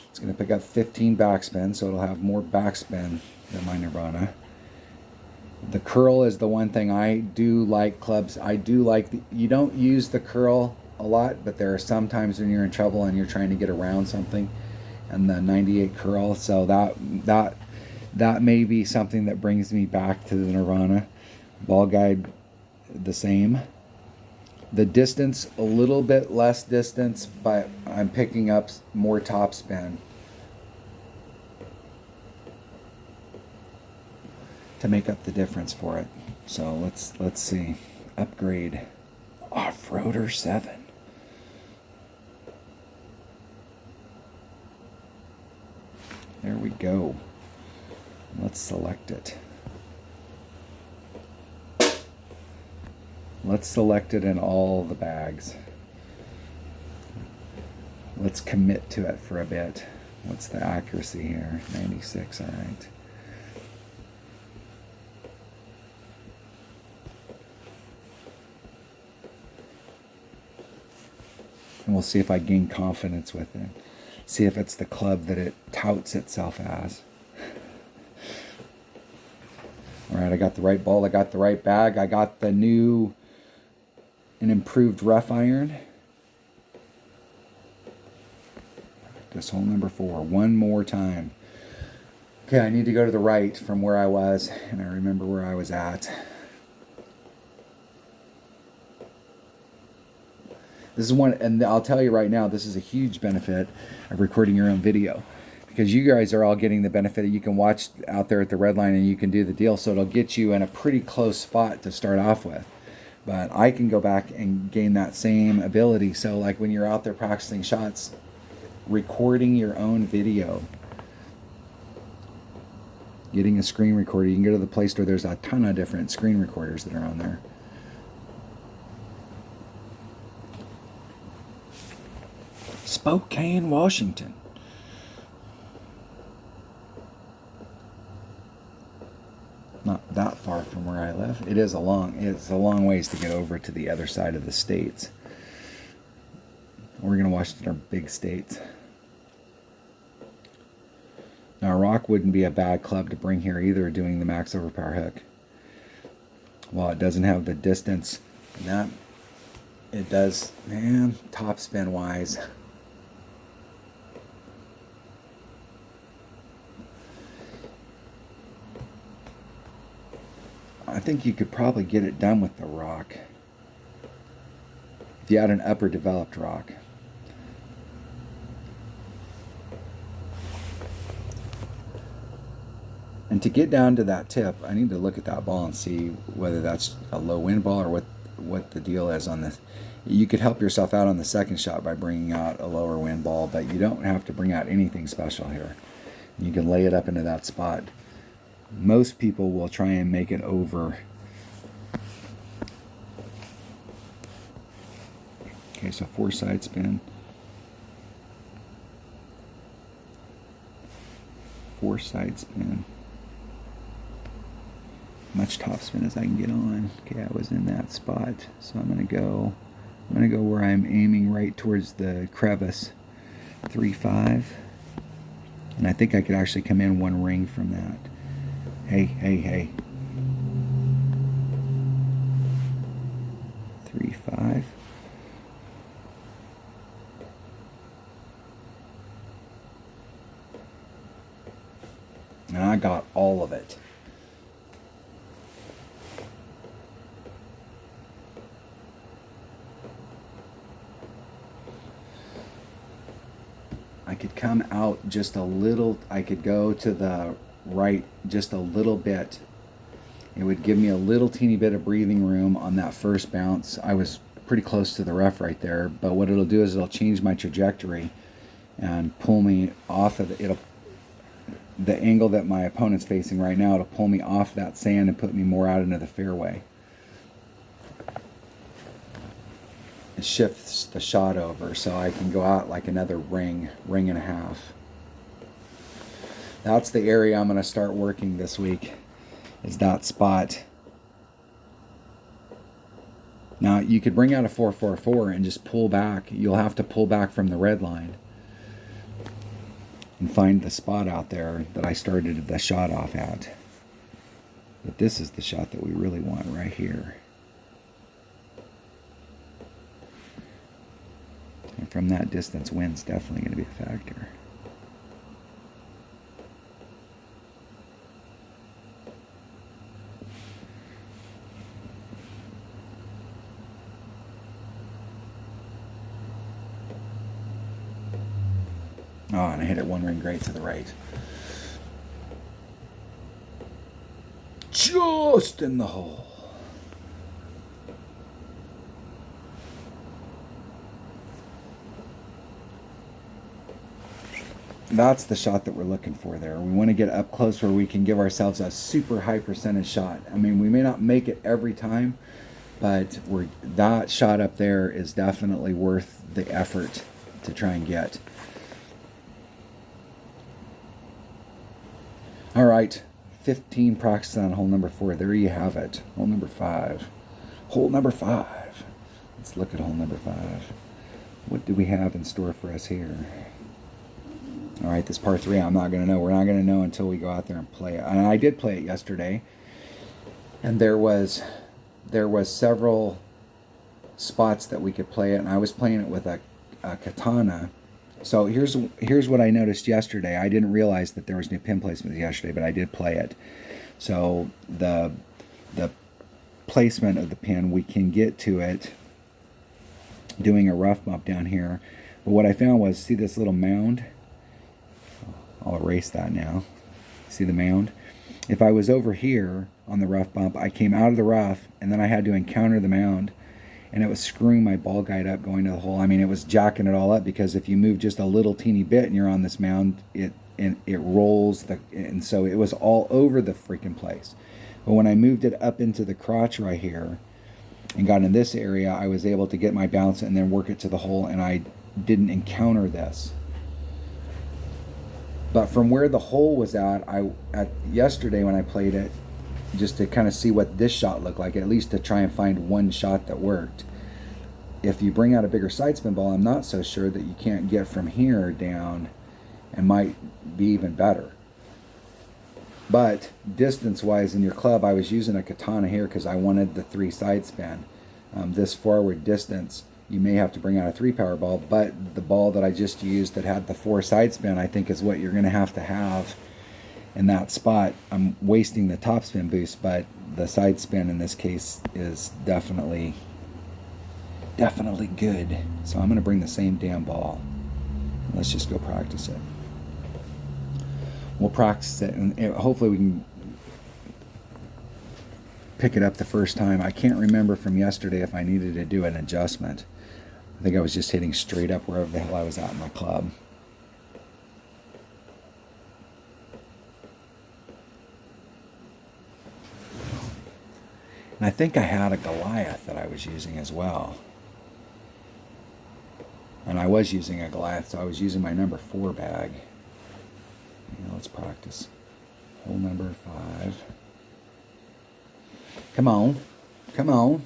It's going to pick up 15 backspin, so it'll have more backspin than my Nirvana. The curl is the one thing I do like clubs. I do like you don't use the curl a lot, but there are some times when you're in trouble and you're trying to get around something, and the 98 curl. So that may be something that brings me back to the Nirvana. Ball guide the same. The distance, a little bit less distance, but I'm picking up more topspin to make up the difference for it. So let's see. Upgrade. Off-roader 7. There we go. Let's select it. Let's select it in all the bags. Let's commit to it for a bit. What's the accuracy here? 96, all right. And we'll see if I gain confidence with it. See if it's the club that it touts itself as. All right, I got the right ball, I got the right bag, I got the new and improved rough iron. This hole number 4, one more time. Okay, I need to go to the right from where I was, and I remember where I was at. This is one, and I'll tell you right now, this is a huge benefit of recording your own video, because you guys are all getting the benefit that you can watch out there at the red line and you can do the deal, so it'll get you in a pretty close spot to start off with. But I can go back and gain that same ability. So like when you're out there practicing shots, recording your own video, getting a screen recorder, you can go to the Play Store, there's a ton of different screen recorders that are on there. Spokane, Washington. Not that far from where I live. It's a long ways to get over to the other side of the states. Oregon and Washington are big states. Now, a rock wouldn't be a bad club to bring here either, doing the max overpower hook. While it doesn't have the distance, that it does, man, topspin wise. I think you could probably get it done with the rock if you had an upper developed rock. And to get down to that tip, I need to look at that ball and see whether that's a low wind ball or what the deal is on this. You could help yourself out on the second shot by bringing out a lower wind ball, but you don't have to bring out anything special here. You can lay it up into that spot. Most people will try and make it over. Okay, so 4-side spin. 4-side spin. Much top spin as I can get on. Okay, I was in that spot, so I'm gonna go where I'm aiming, right towards the crevice. 3-5, and I think I could actually come in 1 ring from that. Hey. 3-5. And I got all of it. I could come out just a little. I could go to the right just a little bit. It would give me a little teeny bit of breathing room on that first bounce. I was pretty close to the rough right there, but what it'll do is it'll change my trajectory and pull me off of the angle that my opponent's facing right now. It'll pull me off that sand and put me more out into the fairway. It shifts the shot over so I can go out like another ring and a half. That's the area I'm going to start working this week, is that spot. Now you could bring out a 444 and just pull back. You'll have to pull back from the red line and find the spot out there that I started the shot off at. But this is the shot that we really want right here. And from that distance, wind's definitely going to be a factor. Oh, and I hit it one ring great to the right. Just in the hole. That's the shot that we're looking for there. We want to get up close where we can give ourselves a super high percentage shot. I mean, we may not make it every time, but that shot up there is definitely worth the effort to try and get. All right, 15 practice on hole number 4. There you have it. Hole number 5. Hole number 5. Let's look at hole number 5. What do we have in store for us here? All right, this par 3, I'm not going to know. We're not going to know until we go out there and play it. And I did play it yesterday, and there was several spots that we could play it, and I was playing it with a katana. So here's what I noticed yesterday. I didn't realize that there was new pin placement yesterday, but I did play it. So the placement of the pin, we can get to it doing a rough bump down here. But what I found was, see this little mound? I'll erase that now. See the mound? If I was over here on the rough bump, I came out of the rough, and then I had to encounter the mound, and it was screwing my ball guide up going to the hole. I mean, it was jacking it all up, because if you move just a little teeny bit and you're on this mound, it rolls, and so it was all over the freaking place. But when I moved it up into the crotch right here and got in this area, I was able to get my bounce and then work it to the hole, and I didn't encounter this. But from where the hole was at yesterday when I played it, just to kind of see what this shot looked like, at least to try and find one shot that worked. If you bring out a bigger side spin ball, I'm not so sure that you can't get from here down, and might be even better. But distance-wise in your club, I was using a katana here because I wanted the 3 side spin. This forward distance, you may have to bring out a 3 power ball, but the ball that I just used that had the 4 side spin, I think is what you're going to have in that spot. I'm wasting the top spin boost, but the side spin in this case is definitely good. So I'm going to bring the same damn ball. Let's just go practice it. We'll practice it, and hopefully we can pick it up the first time. I can't remember from yesterday if I needed to do an adjustment. I think I was just hitting straight up wherever the hell I was at in my club. And I think I had a Goliath that I was using as well. And I was using a Goliath, so I was using my number 4 bag. Let's practice. Hole number 5. Come on. Come on.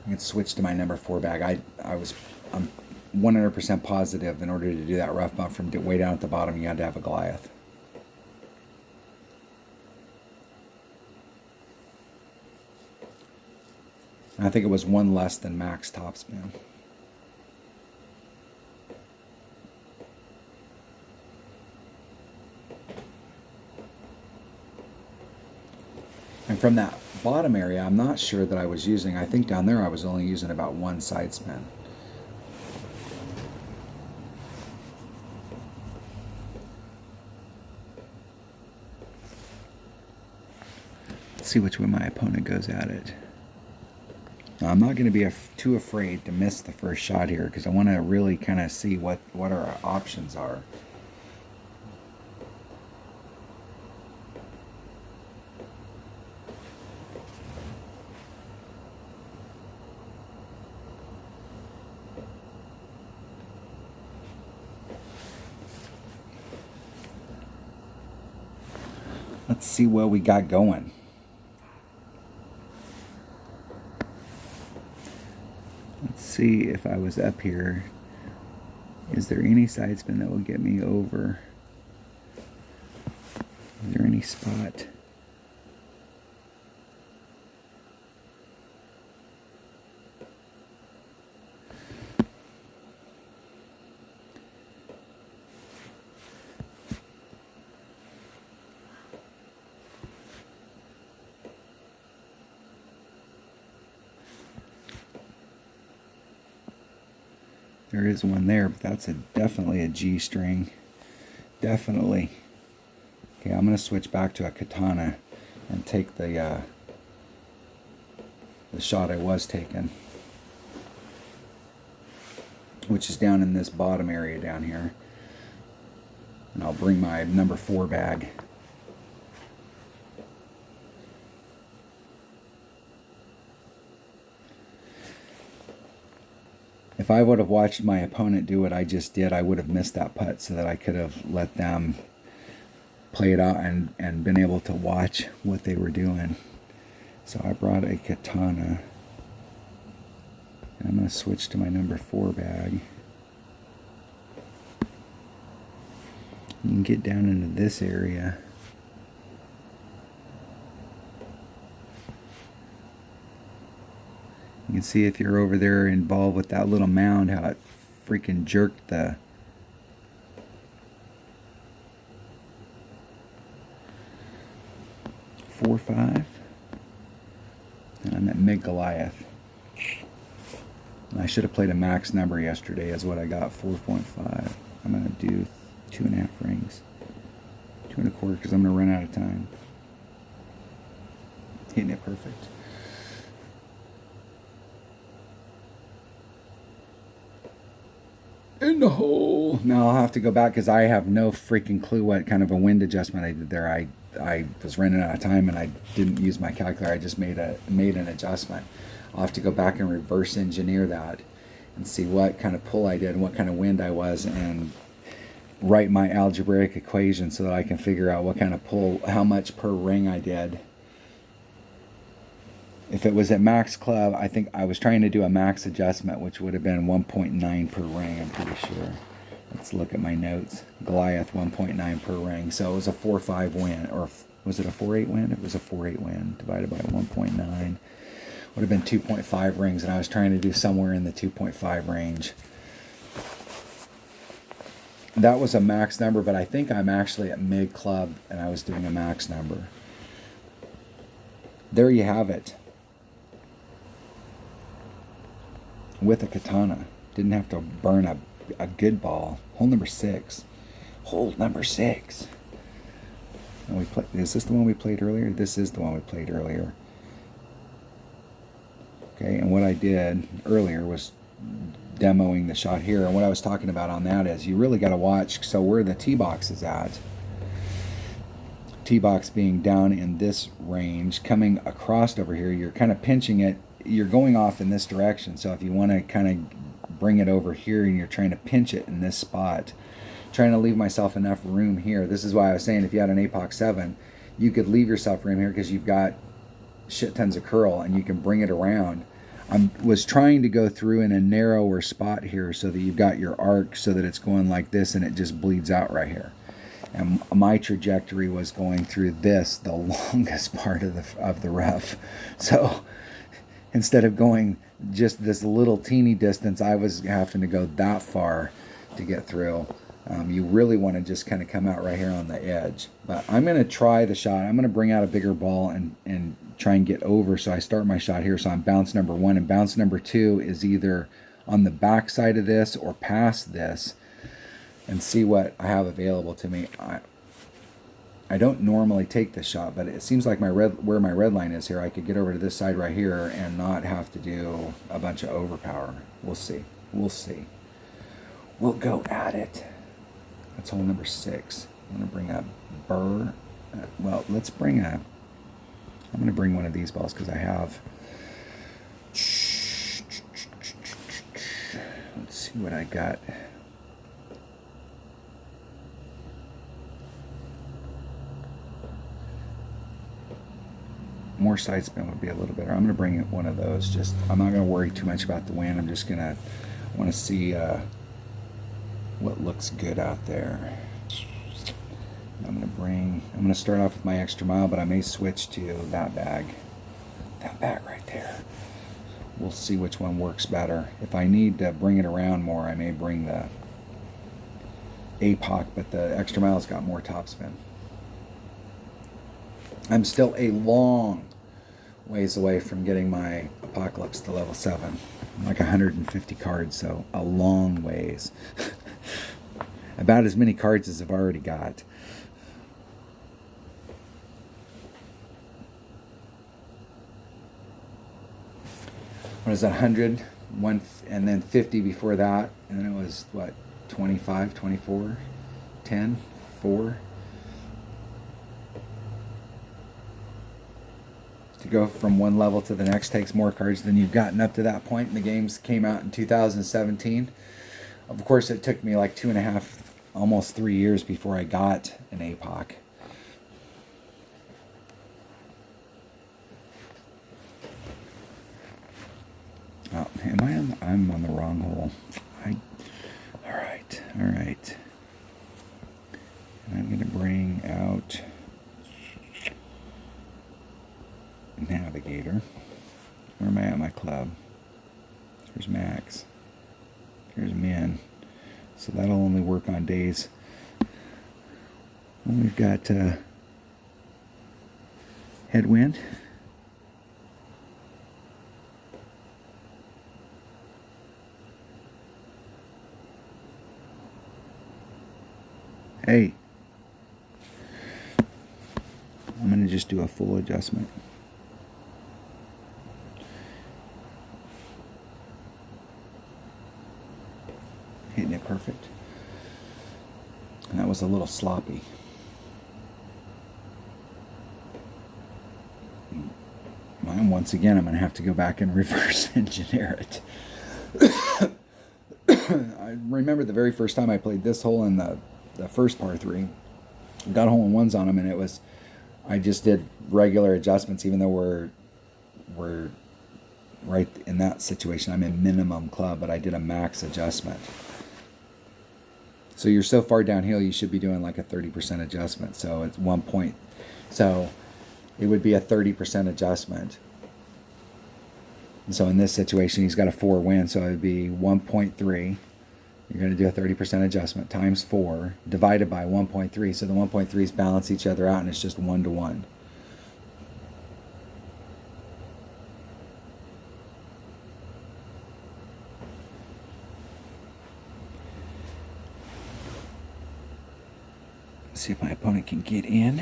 I'm going to switch to my number 4 bag. I'm 100% positive in order to do that rough bump from way down at the bottom, you had to have a Goliath. And I think it was 1 less than max topspin. And from that bottom area, I'm not sure that I was using, I think down there I was only using about 1 side spin. see which way my opponent goes at it. Now, I'm not going to be too afraid to miss the first shot here because I want to really kind of see what our options are. Let's see what we got going. Let's see if I was up here. Is there any side spin that will get me over? Is there any spot? There is one there, but that's definitely a G string. Definitely. Okay, I'm going to switch back to a katana and take the shot I was taking, which is down in this bottom area down here. And I'll bring my number 4 bag. If I would have watched my opponent do what I just did, I would have missed that putt so that I could have let them play it out and been able to watch what they were doing. So I brought a katana. And I'm going to switch to my number 4 bag. You can get down into this area. You can see if you're over there involved with that little mound, how it freaking jerked the... Four, 5. And I'm at mid-Goliath. And I should have played a max number yesterday is what I got, 4.5. I'm going to do 2.5 rings. 2 1/4 because I'm going to run out of time. Hitting it perfect. In the hole. Now I'll have to go back because I have no freaking clue what kind of a wind adjustment I did there. I was running out of time and I didn't use my calculator. I just made an adjustment. I'll have to go back and reverse engineer that and see what kind of pull I did and what kind of wind I was and write my algebraic equation so that I can figure out what kind of pull, how much per ring I did. If it was at max club, I think I was trying to do a max adjustment, which would have been 1.9 per ring, I'm pretty sure. Let's look at my notes. Goliath, 1.9 per ring. So it was a 4.5 win, or was it a 4.8 win? It was a 4.8 win divided by 1.9. Would have been 2.5 rings, and I was trying to do somewhere in the 2.5 range. That was a max number, but I think I'm actually at mid club, and I was doing a max number. There you have it. With a katana. Didn't have to burn a good ball. Hole number 6. Hole number 6. And we play, is this the one we played earlier? This is the one we played earlier. Okay, and what I did earlier was demoing the shot here. And what I was talking about on that is you really got to watch. So where the tee box is at. Tee box being down in this range, coming across over here, you're kind of pinching it. You're going off in this direction, so if you want to kind of bring it over here and you're trying to pinch it in this spot, trying to leave myself enough room here. This is why I was saying if you had an APOC 7, you could leave yourself room here because you've got shit tons of curl and you can bring it around. I was trying to go through in a narrower spot here so that you've got your arc so that it's going like this and it just bleeds out right here. And my trajectory was going through this, the longest part of the rough. So instead of going just this little teeny distance, I was having to go that far to get through. You really want to just kind of come out right here on the edge. But I'm going to try the shot. I'm going to bring out a bigger ball and try and get over. So I start my shot here. So I'm bounce number 1. And bounce number 2 is either on the back side of this or past this. And see what I have available to me. I don't normally take this shot, but it seems like where my red line is here, I could get over to this side right here and not have to do a bunch of overpower. We'll see. We'll see. We'll go at it. That's hole number 6. I'm going to bring a burr. Well, let's bring a... I'm going to bring one of these balls because I have... Let's see what I got. More side spin would be a little better. I'm going to bring one of those. Just I'm not going to worry too much about the wind. I'm just going to want to see what looks good out there. I'm going to start off with my extra mile, but I may switch to that bag. That bag right there. We'll see which one works better. If I need to bring it around more, I may bring the APOC, but the extra mile's got more topspin. I'm still a long ways away from getting my Apocalypse to level 7. I'm like 150 cards, so a long ways. About as many cards as I've already got. What is that, 100? And then 50 before that. And then it was, what, 25, 24, 10, 4. To go from one level to the next takes more cards than you've gotten up to that point. And the games came out in 2017. Of course, it took me like 2.5, almost 3 years before I got an APOC. Oh, I'm on the wrong hole. All right. And I'm going to bring out Navigator. Where am I at my club? Here's Max. Here's Min. So that'll only work on days when we've got headwind. Hey, I'm going to just do a full adjustment. Hitting it perfect. And that was a little sloppy. Mine, once again, I'm going to have to go back and reverse engineer it. I remember the very first time I played this hole in the first par 3. Got hole-in-ones on them, and it was... I just did regular adjustments, even though we're right in that situation. I'm in minimum club, but I did a max adjustment. So you're so far downhill, you should be doing like a 30% adjustment. So it's 1 point. So it would be a 30% adjustment. And so in this situation, he's got a 4 win, so it would be 1.3. You're going to do a 30% adjustment times 4 divided by 1.3. So the 1.3s balance each other out, and it's just 1 to 1. See if my opponent can get in.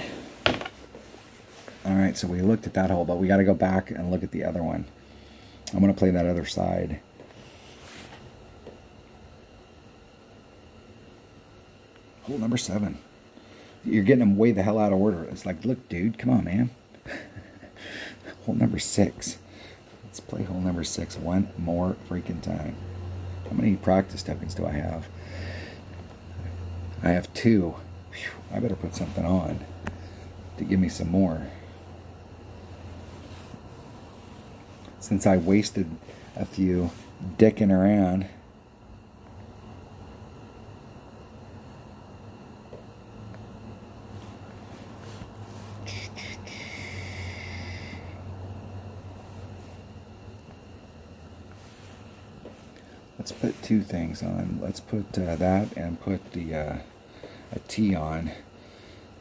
All right, so we looked at that hole, but we got to go back and look at the other one. I'm going to play that other side. Hole number 7. You're getting them way the hell out of order. It's like, look, dude, come on, man. Hole number 6. Let's play hole number 6 one more freaking time. How many practice tokens do I have? I have 2. Whew, I better put something on to give me some more. Since I wasted a few dicking around. Let's put 2 things on. Let's put that and put the a T on.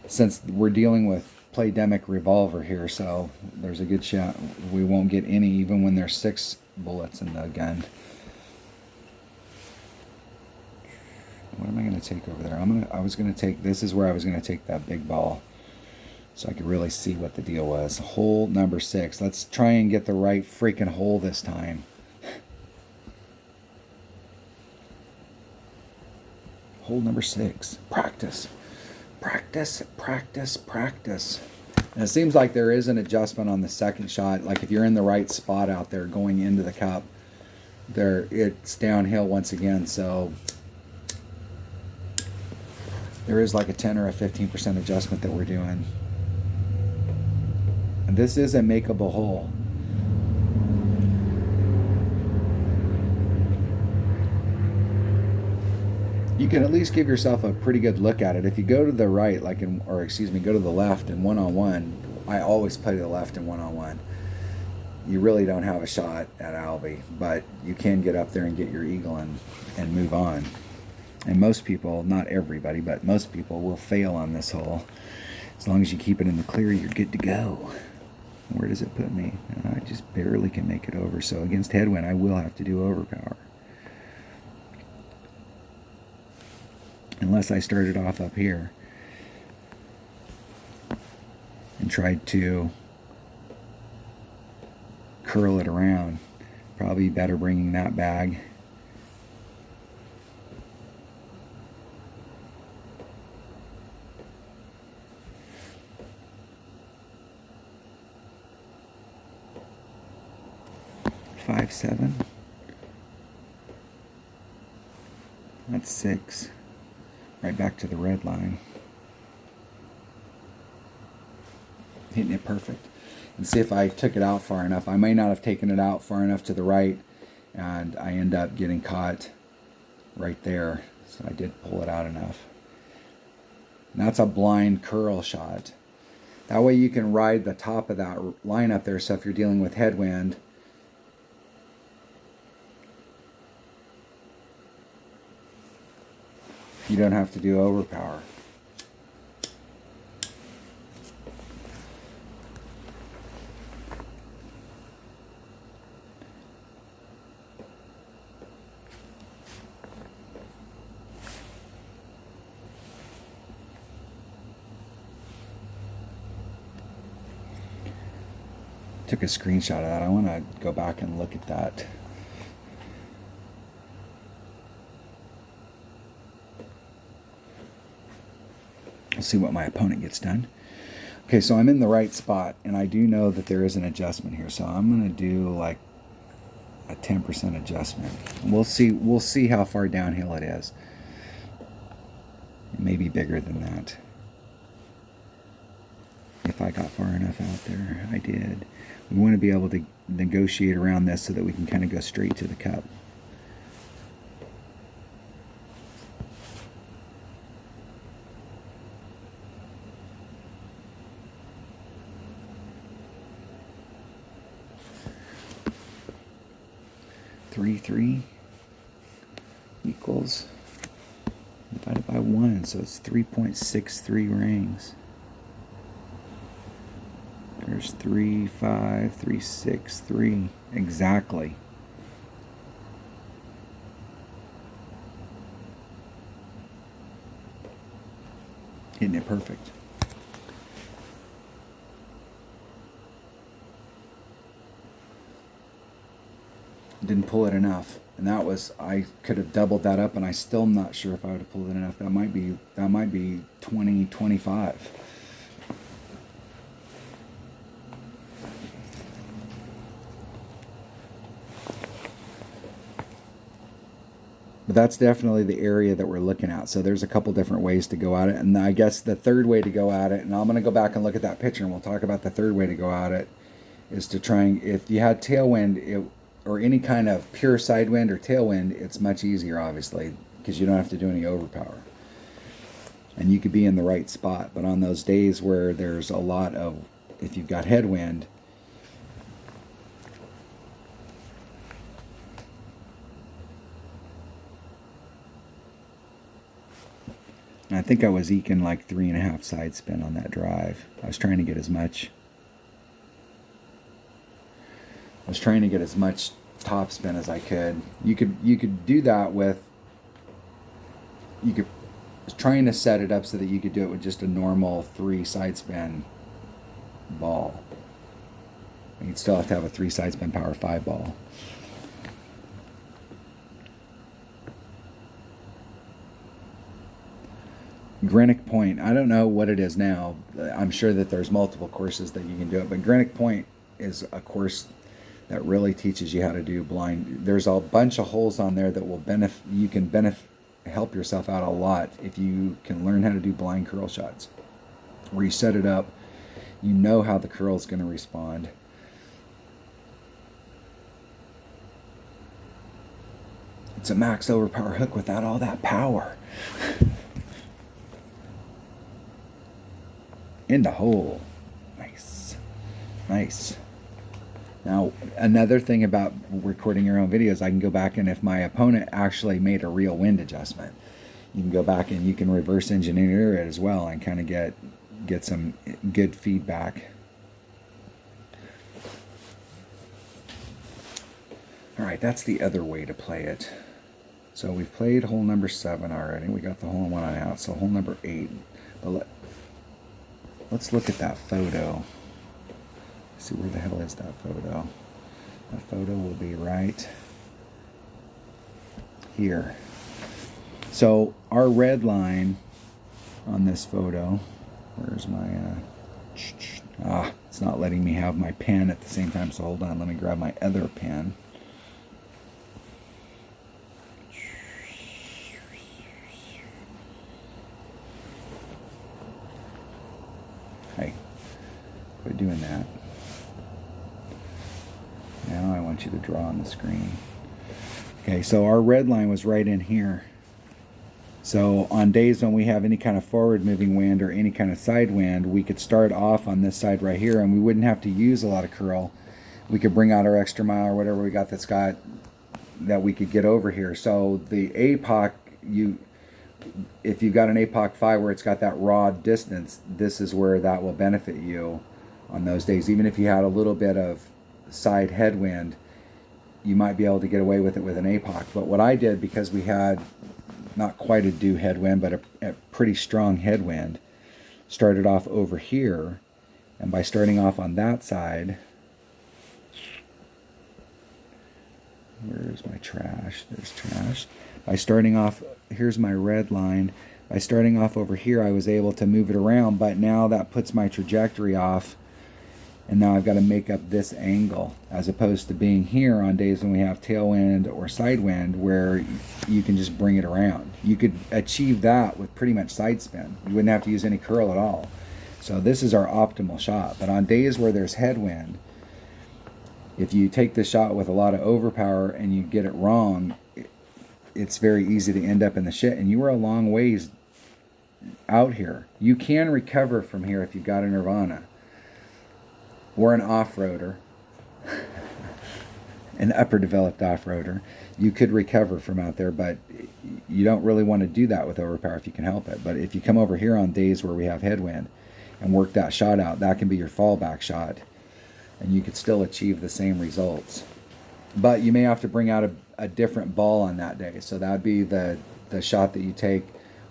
Since we're dealing with Playdemic Revolver here, so there's a good shot we won't get any even when there's 6 bullets in the gun. What am I going to take over there? I was going to take, this is where I was going to take that big ball. so I could really see what the deal was. Hole number 6. Let's try and get the right freaking hole this time. Hole number 6. Practice. Practice, practice, practice. And it seems like there is an adjustment on the second shot. Like if you're in the right spot out there going into the cup, there it's downhill once again. So there is like a 10 or a 15% adjustment that we're doing. And this is a makeable hole. You can at least give yourself a pretty good look at it. If you go to the right, like in, or excuse me, go to the left in one-on-one, I always play to the left in one-on-one. You really don't have a shot at Albie, but you can get up there and get your eagle and move on. And most people, not everybody, but most people will fail on this hole. As long as you keep it in the clear, you're good to go. Where does it put me? I just barely can make it over. So against headwind, I will have to do overpower. Unless I started off up here and tried to curl it around. Probably better bringing that bag. Five, 7. That's 6. Right back to the red line. Hitting it perfect. And see if I took it out far enough. I may not have taken it out far enough to the right, and I end up getting caught right there. So I did pull it out enough. And that's a blind curl shot. That way you can ride the top of that line up there, so if you're dealing with headwind, you don't have to do overpower. Took a screenshot of that. I want to go back and look at that. We'll see what my opponent gets done. Okay, so I'm in the right spot, and I do know that there is an adjustment here. So I'm going to do like a 10% adjustment. We'll see how far downhill it is. It may be bigger than that. If I got far enough out there, I did. We want to be able to negotiate around this so that we can kind of go straight to the cup. Three equals divided by 1, so it's 3.63 rings. There's 3, 5, 3, 6, 3. Exactly. Hitting it perfect. Didn't pull it enough, and that was, I could have doubled that up, and I still am not sure if I would have pulled it enough. That might be 20, 25. But that's definitely the area that we're looking at. So there's a couple different ways to go at it, and I guess the third way to go at it, and I'm going to go back and look at that picture, and we'll talk about the third way to go at it, is to try and, if you had tailwind, or any kind of pure side wind or tailwind, it's much easier, obviously, because you don't have to do any overpower. And you could be in the right spot. But on those days where there's a lot of, if you've got headwind, and I think I was eking like 3.5 side spin on that drive. I was trying to get as much top spin as I could. You could do that with, I was trying to set it up so that you could do it with just a normal 3 side spin ball. You'd still have to have a 3 side spin power 5 ball. Greenock Point, I don't know what it is now. I'm sure that there's multiple courses that you can do it, but Greenock Point is a course that really teaches you how to do blind. There's a bunch of holes on there that will help yourself out a lot if you can learn how to do blind curl shots, where you set it up, you know how the curl is going to respond. It's a max overpower hook without all that power. In the hole. Nice. Nice. Now, another thing about recording your own videos, I can go back and if my opponent actually made a real wind adjustment, you can go back and you can reverse engineer it as well and kind of get some good feedback. All right, that's the other way to play it. So we've played hole number 7 already. We got the hole in one eye out. So hole number 8. But let's look at that photo. See, where the hell is that photo? That photo will be right here. So our red line on this photo, where's my, it's not letting me have my pen at the same time, so hold on, let me grab my other pen. Hey, quit doing that. Now I want you to draw on the screen. Okay, so our red line was right in here. So on days when we have any kind of forward moving wind or any kind of side wind, we could start off on this side right here and we wouldn't have to use a lot of curl. We could bring out our extra mile or whatever we got that we could get over here. So the APOC, if you've got an APOC 5 where it's got that raw distance, this is where that will benefit you on those days. Even if you had a little bit of side headwind, you might be able to get away with it with an APOC. But what I did, because we had not quite a due headwind, but a pretty strong headwind, started off over here, and by starting off on that side, where's my trash? There's trash. By starting off, here's my red line. By starting off over here, I was able to move it around, but now that puts my trajectory off. And now I've got to make up this angle, as opposed to being here on days when we have tailwind or side wind, where you can just bring it around. You could achieve that with pretty much side spin. You wouldn't have to use any curl at all. So this is our optimal shot. But on days where there's headwind, if you take the shot with a lot of overpower and you get it wrong, it's very easy to end up in the shit. And you were a long ways out here. You can recover from here if you've got a Nirvana. Or an off-roader, an upper developed off-roader. You could recover from out there, but you don't really want to do that with overpower if you can help it. But if you come over here on days where we have headwind and work that shot out, that can be your fallback shot, and you could still achieve the same results. But you may have to bring out a different ball on that day. So that would be the shot that you take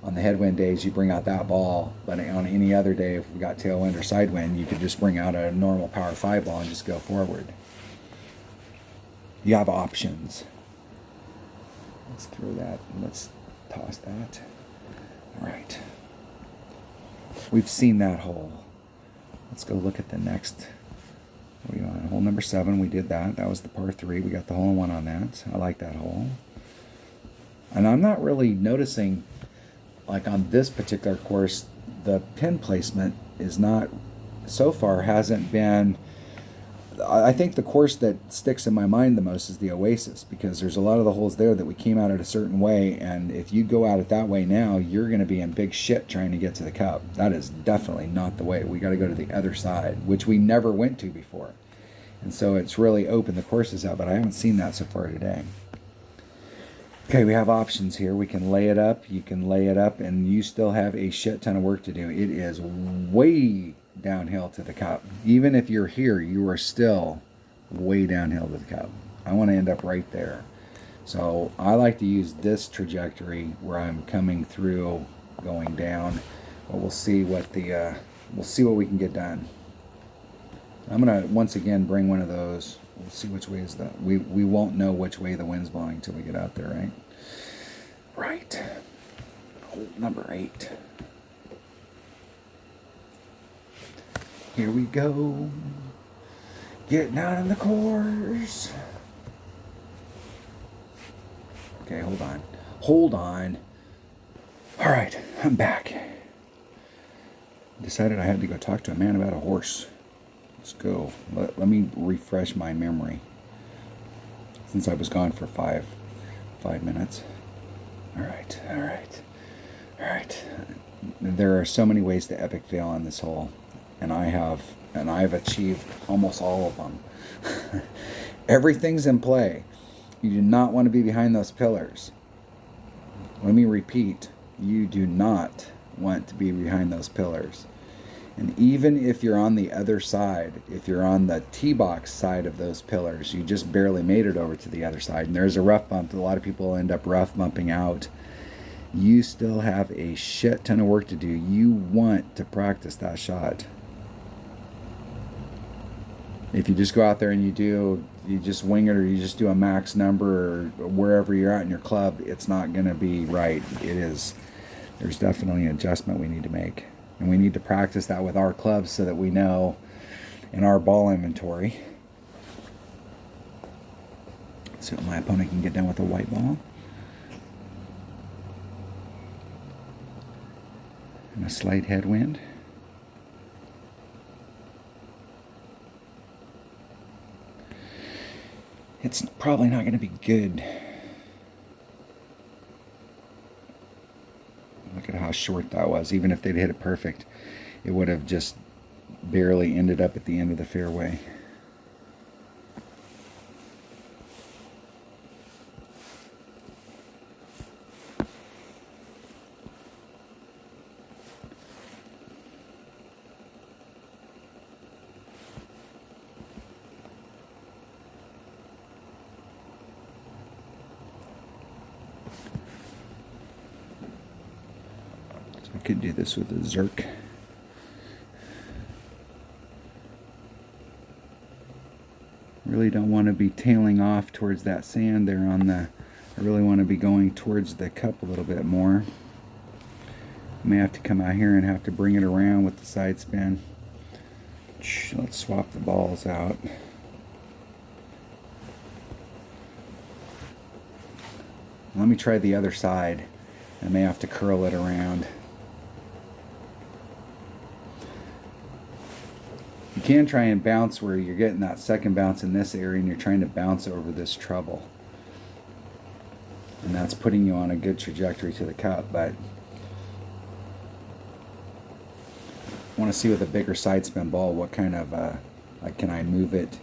on the headwind days. You bring out that ball, but on any other day, if we got tailwind or side wind, you could just bring out a normal power 5 ball and just go forward. You have options. Let's throw that, let's toss that. All right. We've seen that hole. Let's go look at the next. What are you on? Hole number 7, we did that. That was the par 3. We got the hole in one on that. I like that hole. And I'm not really noticing, like on this particular course, the pin placement is not, so far hasn't been, I think the course that sticks in my mind the most is the Oasis, because there's a lot of the holes there that we came out at a certain way, and if you go out it that way now, you're going to be in big shit trying to get to the cup. That is definitely not the way. We got to go to the other side, which we never went to before. And so it's really opened the courses out, but I haven't seen that so far today. Okay, we have options here. We can lay it up, you can lay it up, and you still have a shit ton of work to do. It is way downhill to the cup. Even if you're here, you are still way downhill to the cup. I want to end up right there. So I like to use this trajectory where I'm coming through, going down. But we'll see what we can get done. I'm gonna once again bring one of those. We'll see which way is the. We won't know which way the wind's blowing until we get out there, right? Right. Hole number 8. Here we go. Getting out in the course. Okay, hold on. Hold on. All right, I'm back. Decided I had to go talk to a man about a horse. Let's go. Let me refresh my memory. Since I was gone for five minutes. All right. There are so many ways to epic fail on this hole, and I've achieved almost all of them. Everything's in play. You do not want to be behind those pillars. Let me repeat, you do not want to be behind those pillars. And even if you're on the other side, if you're on the tee box side of those pillars, you just barely made it over to the other side, and there's a rough bump. A lot of people end up rough bumping out. You still have a shit ton of work to do. You want to practice that shot. If you just go out there and you just wing it, or you just do a max number, or wherever you're at in your club, it's not going to be right. There's definitely an adjustment we need to make. And we need to practice that with our clubs so that we know in our ball inventory. So my opponent can get done with a white ball. And a slight headwind. It's probably not going to be good. Look at how short that was. Even if they'd hit it perfect, it would have just barely ended up at the end of the fairway. I could do this with a Zerk. Really don't want to be tailing off towards that sand there on the... I really want to be going towards the cup a little bit more. I may have to come out here and have to bring it around with the side spin. Let's swap the balls out. Let me try the other side. I may have to curl it around. You can try and bounce where you're getting that second bounce in this area and you're trying to bounce over this trouble. And that's putting you on a good trajectory to the cup, but I want to see with a bigger side spin ball what kind of, like, can I move it,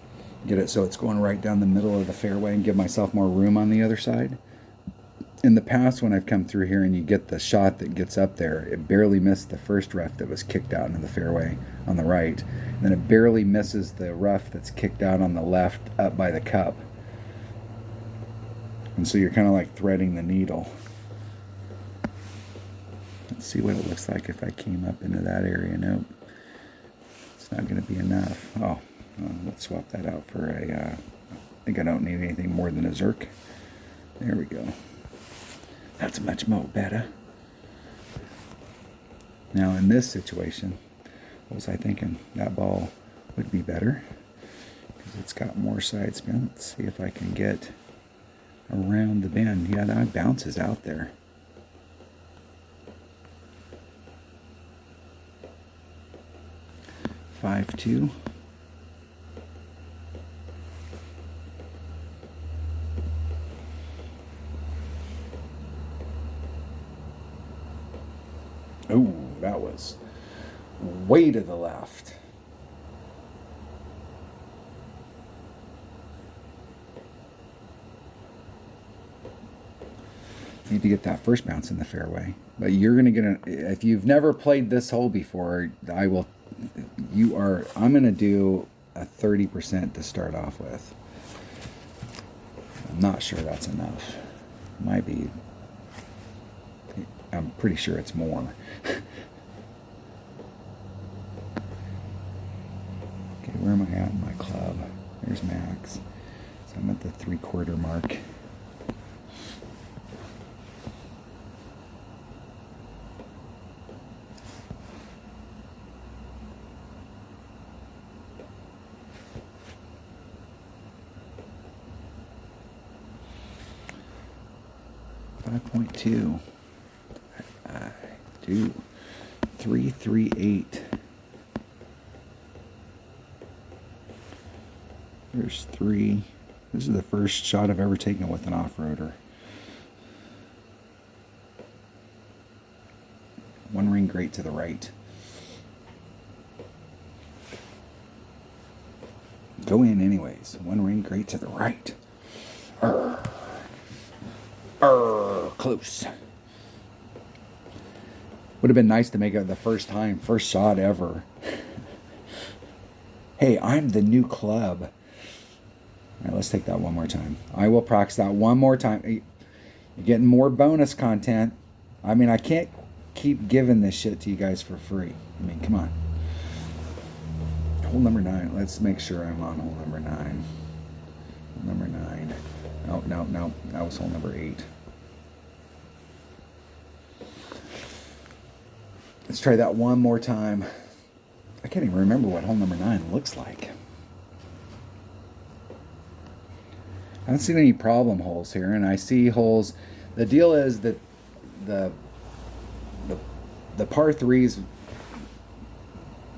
get it so it's going right down the middle of the fairway and give myself more room on the other side. In the past, when I've come through here and you get the shot that gets up there, it barely missed the first rough that was kicked out into the fairway on the right. And then it barely misses the rough that's kicked out on the left up by the cup. And so you're kind of like threading the needle. Let's see what it looks like if I came up into that area. Nope. It's not going to be enough. Oh, well, let's swap that out for a... I think I don't need anything more than a Zerk. There we go. That's much more better. Now in this situation, what was I thinking? That ball would be better because it's got more side spin. Let's see if I can get around the bend. Yeah, that bounces out there. Five two. Oh, that was way to the left. Need to get that first bounce in the fairway. But you're going to get a... If you've never played this hole before, I'm going to do a 30% to start off with. I'm not sure that's enough. Might be... I'm pretty sure it's more. Okay, where am am I at in my club? There's max. So I'm at the 3/4 mark. .2. 2. 338. There's 3. This is the first shot I've ever taken with an off-roader. One ring great to the right. Go in anyways. One ring great to the right. Close. Would have been nice to make it the first shot ever. Hey, I'm the new club. All right, let's take that one more time. I will practice that one more time. You're getting more bonus content. I mean, I can't keep giving this shit to you guys for free. I mean, come on. Hole number 9. Let's make sure I'm on hole number 9. Hole number 9. Oh, no. That was hole number 8. Let's try that one more time. I can't even remember what hole number 9 looks like. I don't see any problem holes here, and I see holes. The deal is that the par 3s,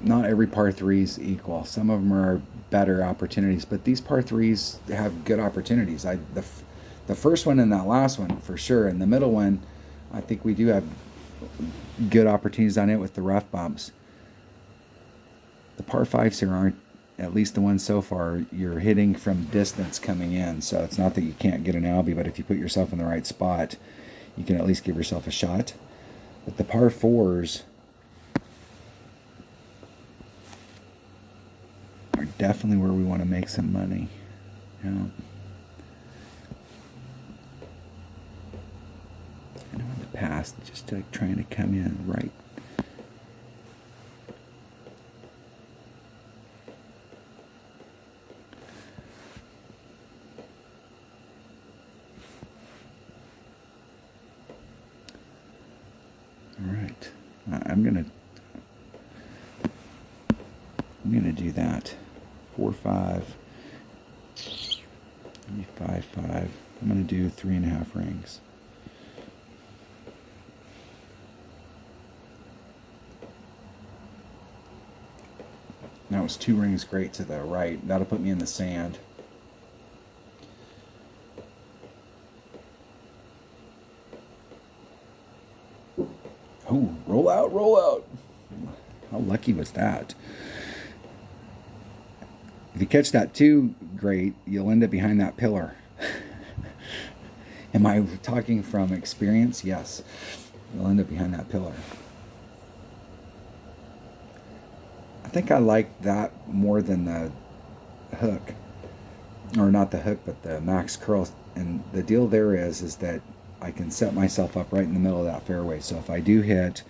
not every par 3 is equal. Some of them are better opportunities, but these par 3s have good opportunities. The first one and that last one for sure, and the middle one, I think we do have good opportunities on it with the rough bumps. The par 5s here aren't, at least the ones so far, you're hitting from distance coming in, so it's not that you can't get an albie, but if you put yourself in the right spot, you can at least give yourself a shot. But the par 4s are definitely where we want to make some money. Yeah. I know in the past, just like trying to come in right. All right, I'm gonna do that. 4-5, maybe 5-5. I'm gonna do 3.5 rings. That was 2 rings great to the right. That'll put me in the sand. Oh, roll out, roll out. How lucky was that? If you catch that too great, you'll end up behind that pillar. Am I talking from experience? Yes. You'll end up behind that pillar. I think I like that more than the hook. Or not the hook, but the max curl. And the deal there is that I can set myself up right in the middle of that fairway. So if I do hit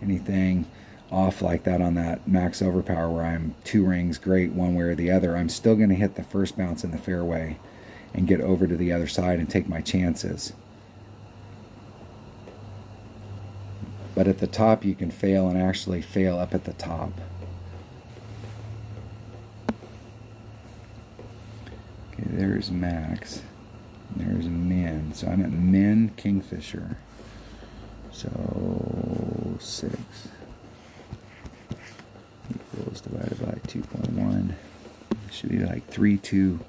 anything off like that on that max overpower where I'm 2 rings great one way or the other, I'm still going to hit the first bounce in the fairway and get over to the other side and take my chances. But at the top you can fail and actually fail up at the top. Okay, there's max. There's min. So I'm at min Kingfisher. So 6 equals divided by 2.1. Should be like 3.2.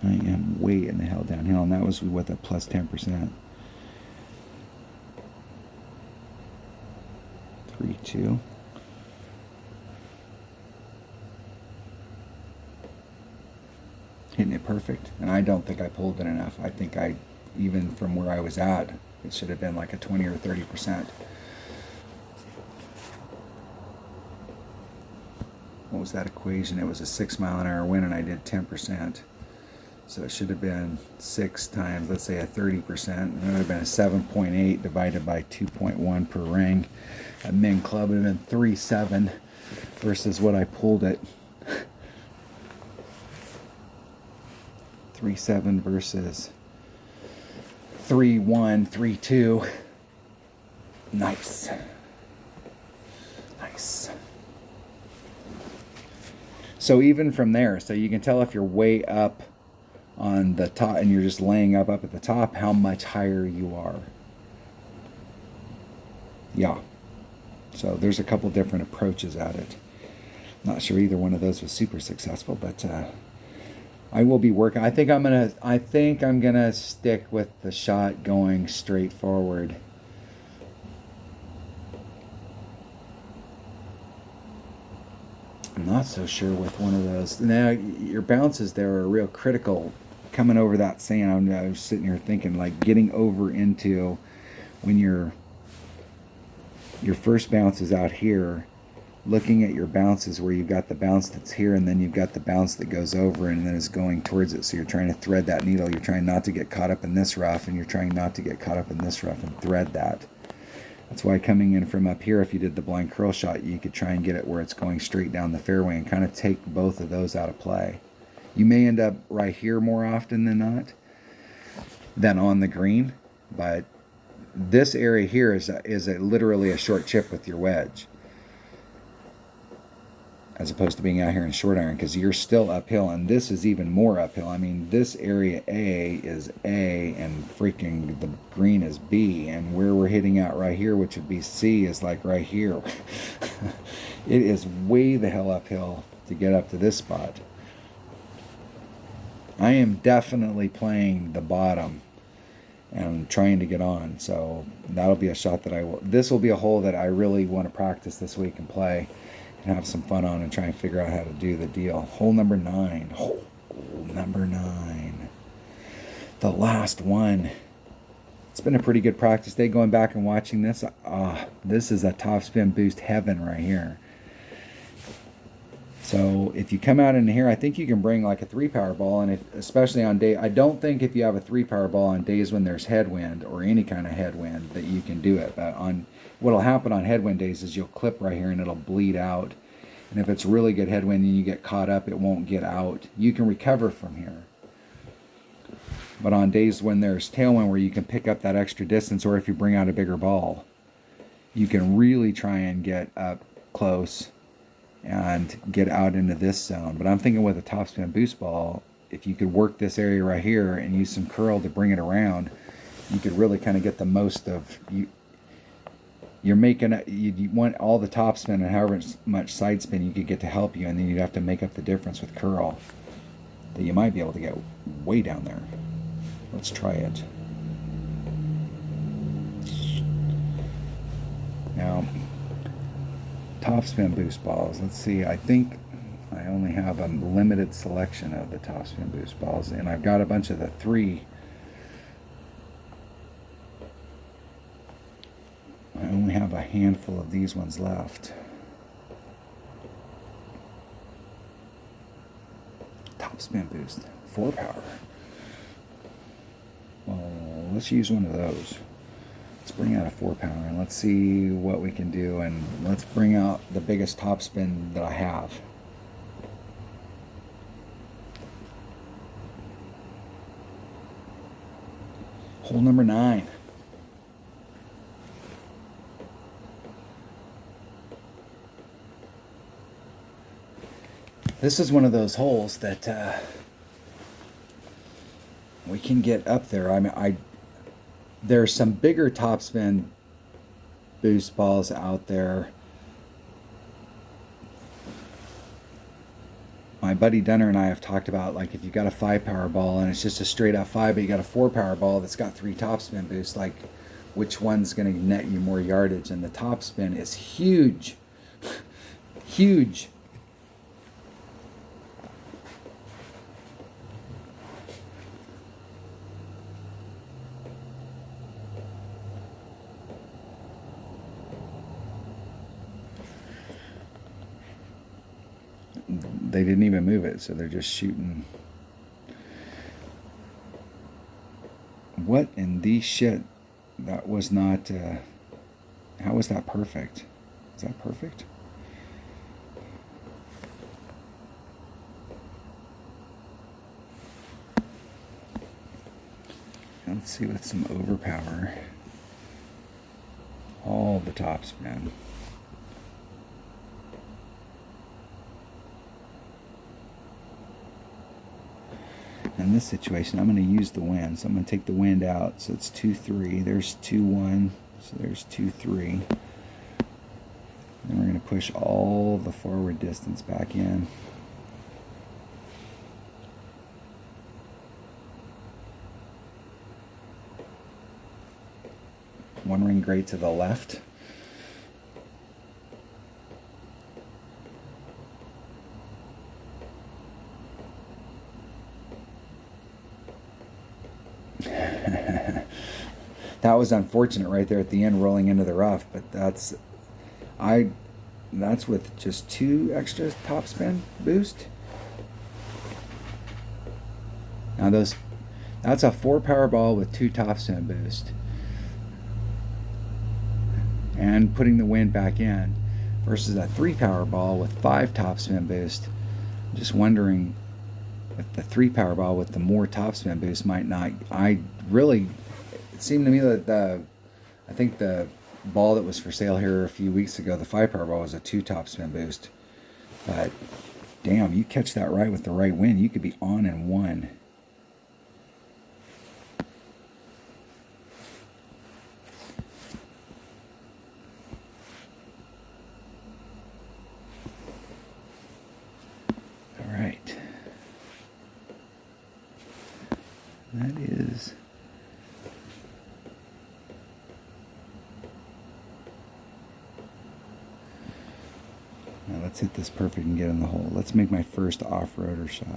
I am way in the hell downhill, and that was with a plus 10%. 3.2. Hitting it perfect, and I don't think I pulled it enough. I think even from where I was at, it should have been like a 20 or 30%. What was that equation? It was a 6 mile an hour wind, and I did 10%. So it should have been 6 times, let's say, a 30%. It would have been a 7.8 divided by 2.1 per ring. A min club would have been 3.7 versus what I pulled it. 3.7 versus 3.1, 3.2. Nice. Nice. So even from there, so you can tell if you're way up on the top and you're just laying up at the top, how much higher you are. Yeah. So there's a couple different approaches at it. Not sure either one of those was super successful, but I will be working. I think I'm gonna stick with the shot going straight forward. I'm not so sure with one of those. Now, your bounces there are real critical coming over that sand. I was sitting here thinking, like, getting over into when your first bounce is out here, looking at your bounces where you've got the bounce that's here and then you've got the bounce that goes over and then is going towards it. So you're trying to thread that needle. You're trying not to get caught up in this rough, and you're trying not to get caught up in this rough and thread that. That's why coming in from up here, if you did the blind curl shot, you could try and get it where it's going straight down the fairway and kind of take both of those out of play. You may end up right here more often than not than on the green, but this area here is literally a short chip with your wedge, as opposed to being out here in short iron, because you're still uphill, and this is even more uphill. I mean, this area A is A, and freaking the green is B, and where we're hitting out right here, which would be C, is like right here. It is way the hell uphill to get up to this spot. I am definitely playing the bottom and trying to get on, so that'll be a shot that I will. This will be a hole that I really want to practice this week and play and have some fun on and try and figure out how to do the deal. Hole number 9. Hole number 9. The last one. It's been a pretty good practice day going back and watching this. This is a topspin boost heaven right here. So if you come out in here, I think you can bring like a 3-power ball, and especially on day, I don't think if you have a 3-power ball on days when there's headwind or any kind of headwind that you can do it. But on what'll happen on headwind days is you'll clip right here and it'll bleed out. And if it's really good headwind and you get caught up, it won't get out. You can recover from here. But on days when there's tailwind where you can pick up that extra distance, or if you bring out a bigger ball, you can really try and get up close and get out into this zone. But I'm thinking with a topspin boost ball, if you could work this area right here and use some curl to bring it around, you could really kind of get the most of you. You're making you want all the topspin and however much side spin you could get to help you, and then you'd have to make up the difference with curl that you might be able to get way down there. Let's try it. Now, topspin boost balls. Let's see. I think I only have a limited selection of the topspin boost balls, and I've got a bunch of the 3. I only have a handful of these ones left. Topspin boost, 4-power. Well, let's use one of those. Let's bring out a 4-power and let's see what we can do, and let's bring out the biggest topspin that I have. Hole number 9. This is one of those holes that we can get up there. I mean, there's some bigger topspin boost balls out there. My buddy Dunner and I have talked about, like, if you've got a 5-power ball and it's just a straight up 5, but you got a 4-power ball that's got 3 topspin boosts, like, which one's going to net you more yardage? And the topspin is huge. Huge. They didn't even move it, so they're just shooting. What in the shit? That was not, how was that perfect? Is that perfect? Let's see with some overpower. All the top spin. In this situation, I'm going to use the wind. So I'm going to take the wind out. So it's 2-3. There's 2-1. So there's 2-3. Then we're going to push all the forward distance back in. One ring grate to the left. That was unfortunate right there at the end, rolling into the rough, but that's with just 2 extra topspin boost. Now that's a 4 power ball with 2 topspin boost. And putting the wind back in versus a 3 power ball with 5 topspin boost. I'm just wondering if the 3 power ball with the more topspin boost might not. It seemed to me that I think the ball that was for sale here a few weeks ago, the 5 power ball, was a 2 topspin boost. But damn, you catch that right with the right wind, you could be on in 1. All right. That is... Now let's hit this perfect and get in the hole. Let's make my first off-roader shot.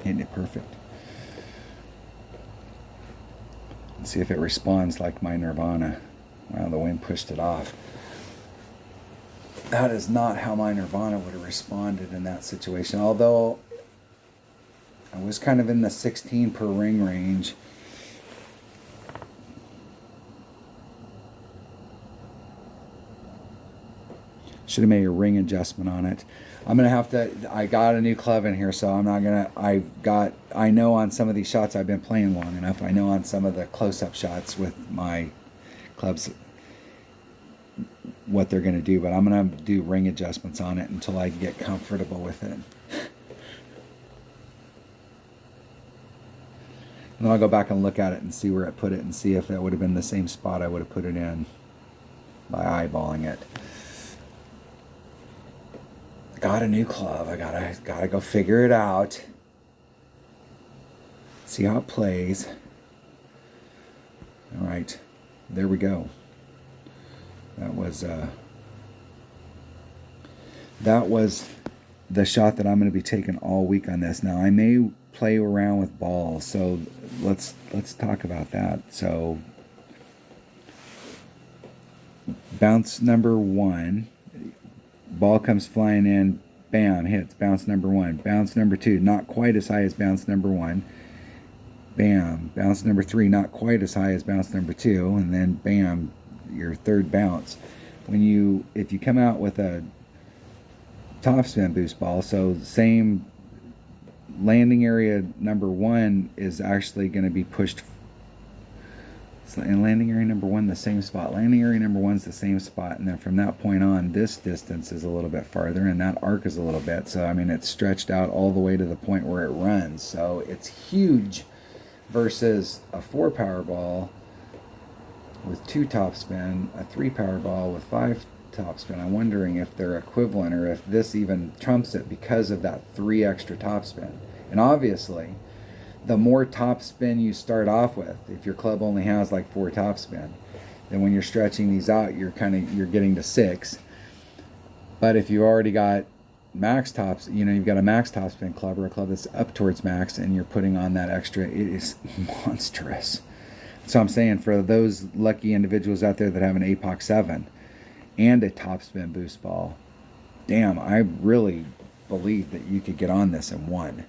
Hitting it perfect. Let's see if it responds like my Nirvana. Wow, the wind pushed it off. That is not how my Nirvana would have responded in that situation. Although I was kind of in the 16 per ring range. Should have made a ring adjustment on it. I'm gonna have to. I got a new club in here, so I'm not gonna. I know on some of these shots I've been playing long enough. I know on some of the close-up shots with my clubs what they're gonna do, but I'm gonna do ring adjustments on it until I get comfortable with it. And then I'll go back and look at it and see where I put it and see if it would have been the same spot I would have put it in by eyeballing it. I got a new club. I gotta go figure it out. See how it plays. All right, there we go. That was the shot that I'm going to be taking all week on this. Now I may play around with balls, so let's talk about that. So bounce number 1. Ball comes flying in, bam, hits, bounce number 1. Bounce number 2, not quite as high as bounce number 1. Bam, bounce number 3, not quite as high as bounce number 2, and then bam, your third bounce. If you come out with a topspin boost ball, so the same landing area number 1 is actually going to be pushed. And landing area number 1, the same spot. Landing area number 1 is the same spot, and then from that point on, this distance is a little bit farther, and that arc is a little bit. So I mean, it's stretched out all the way to the point where it runs. So it's huge versus a 4 power ball with 2 topspin, a 3 power ball with 5 topspin. I'm wondering if they're equivalent or if this even trumps it because of that 3 extra topspin. And obviously, the more topspin you start off with, if your club only has like 4 topspin, then when you're stretching these out, you're getting to 6. But if you already got max tops, you've got a max topspin club or a club that's up towards max, and you're putting on that extra, it is monstrous. So I'm saying, for those lucky individuals out there that have an APOC 7 and a topspin boost ball, damn, I really believe that you could get on this in one.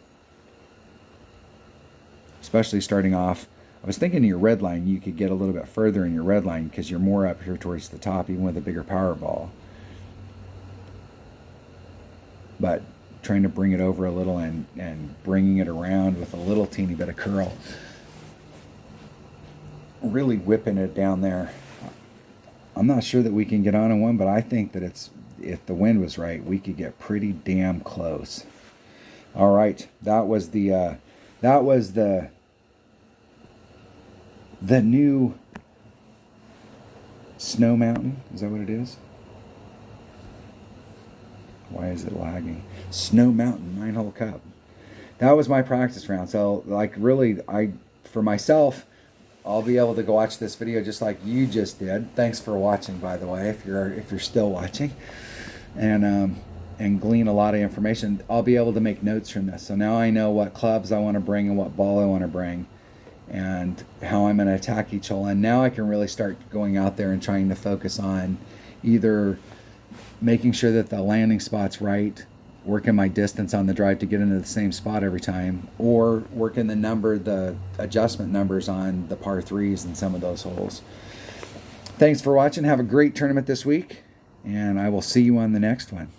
Especially starting off, I was thinking your red line, you could get a little bit further in your red line because you're more up here towards the top, even with a bigger power ball. But trying to bring it over a little and bringing it around with a little teeny bit of curl. Really whipping it down there. I'm not sure that we can get on in one, but I think that if the wind was right, we could get pretty damn close. All right, that was the new Snow Mountain. Is that what it is? Why is it lagging? Snow Mountain 9-hole cup. That was my practice round. So like really, for myself, I'll be able to go watch this video just like you just did. Thanks for watching, by the way, if you're still watching, and glean a lot of information. I'll be able to make notes from this. So now I know what clubs I want to bring and what ball I want to bring, and how I'm going to attack each hole. And now I can really start going out there and trying to focus on either making sure that the landing spot's right, working my distance on the drive to get into the same spot every time, or working the adjustment numbers on the par threes and some of those holes. Thanks for watching. Have a great tournament this week, and I will see you on the next one.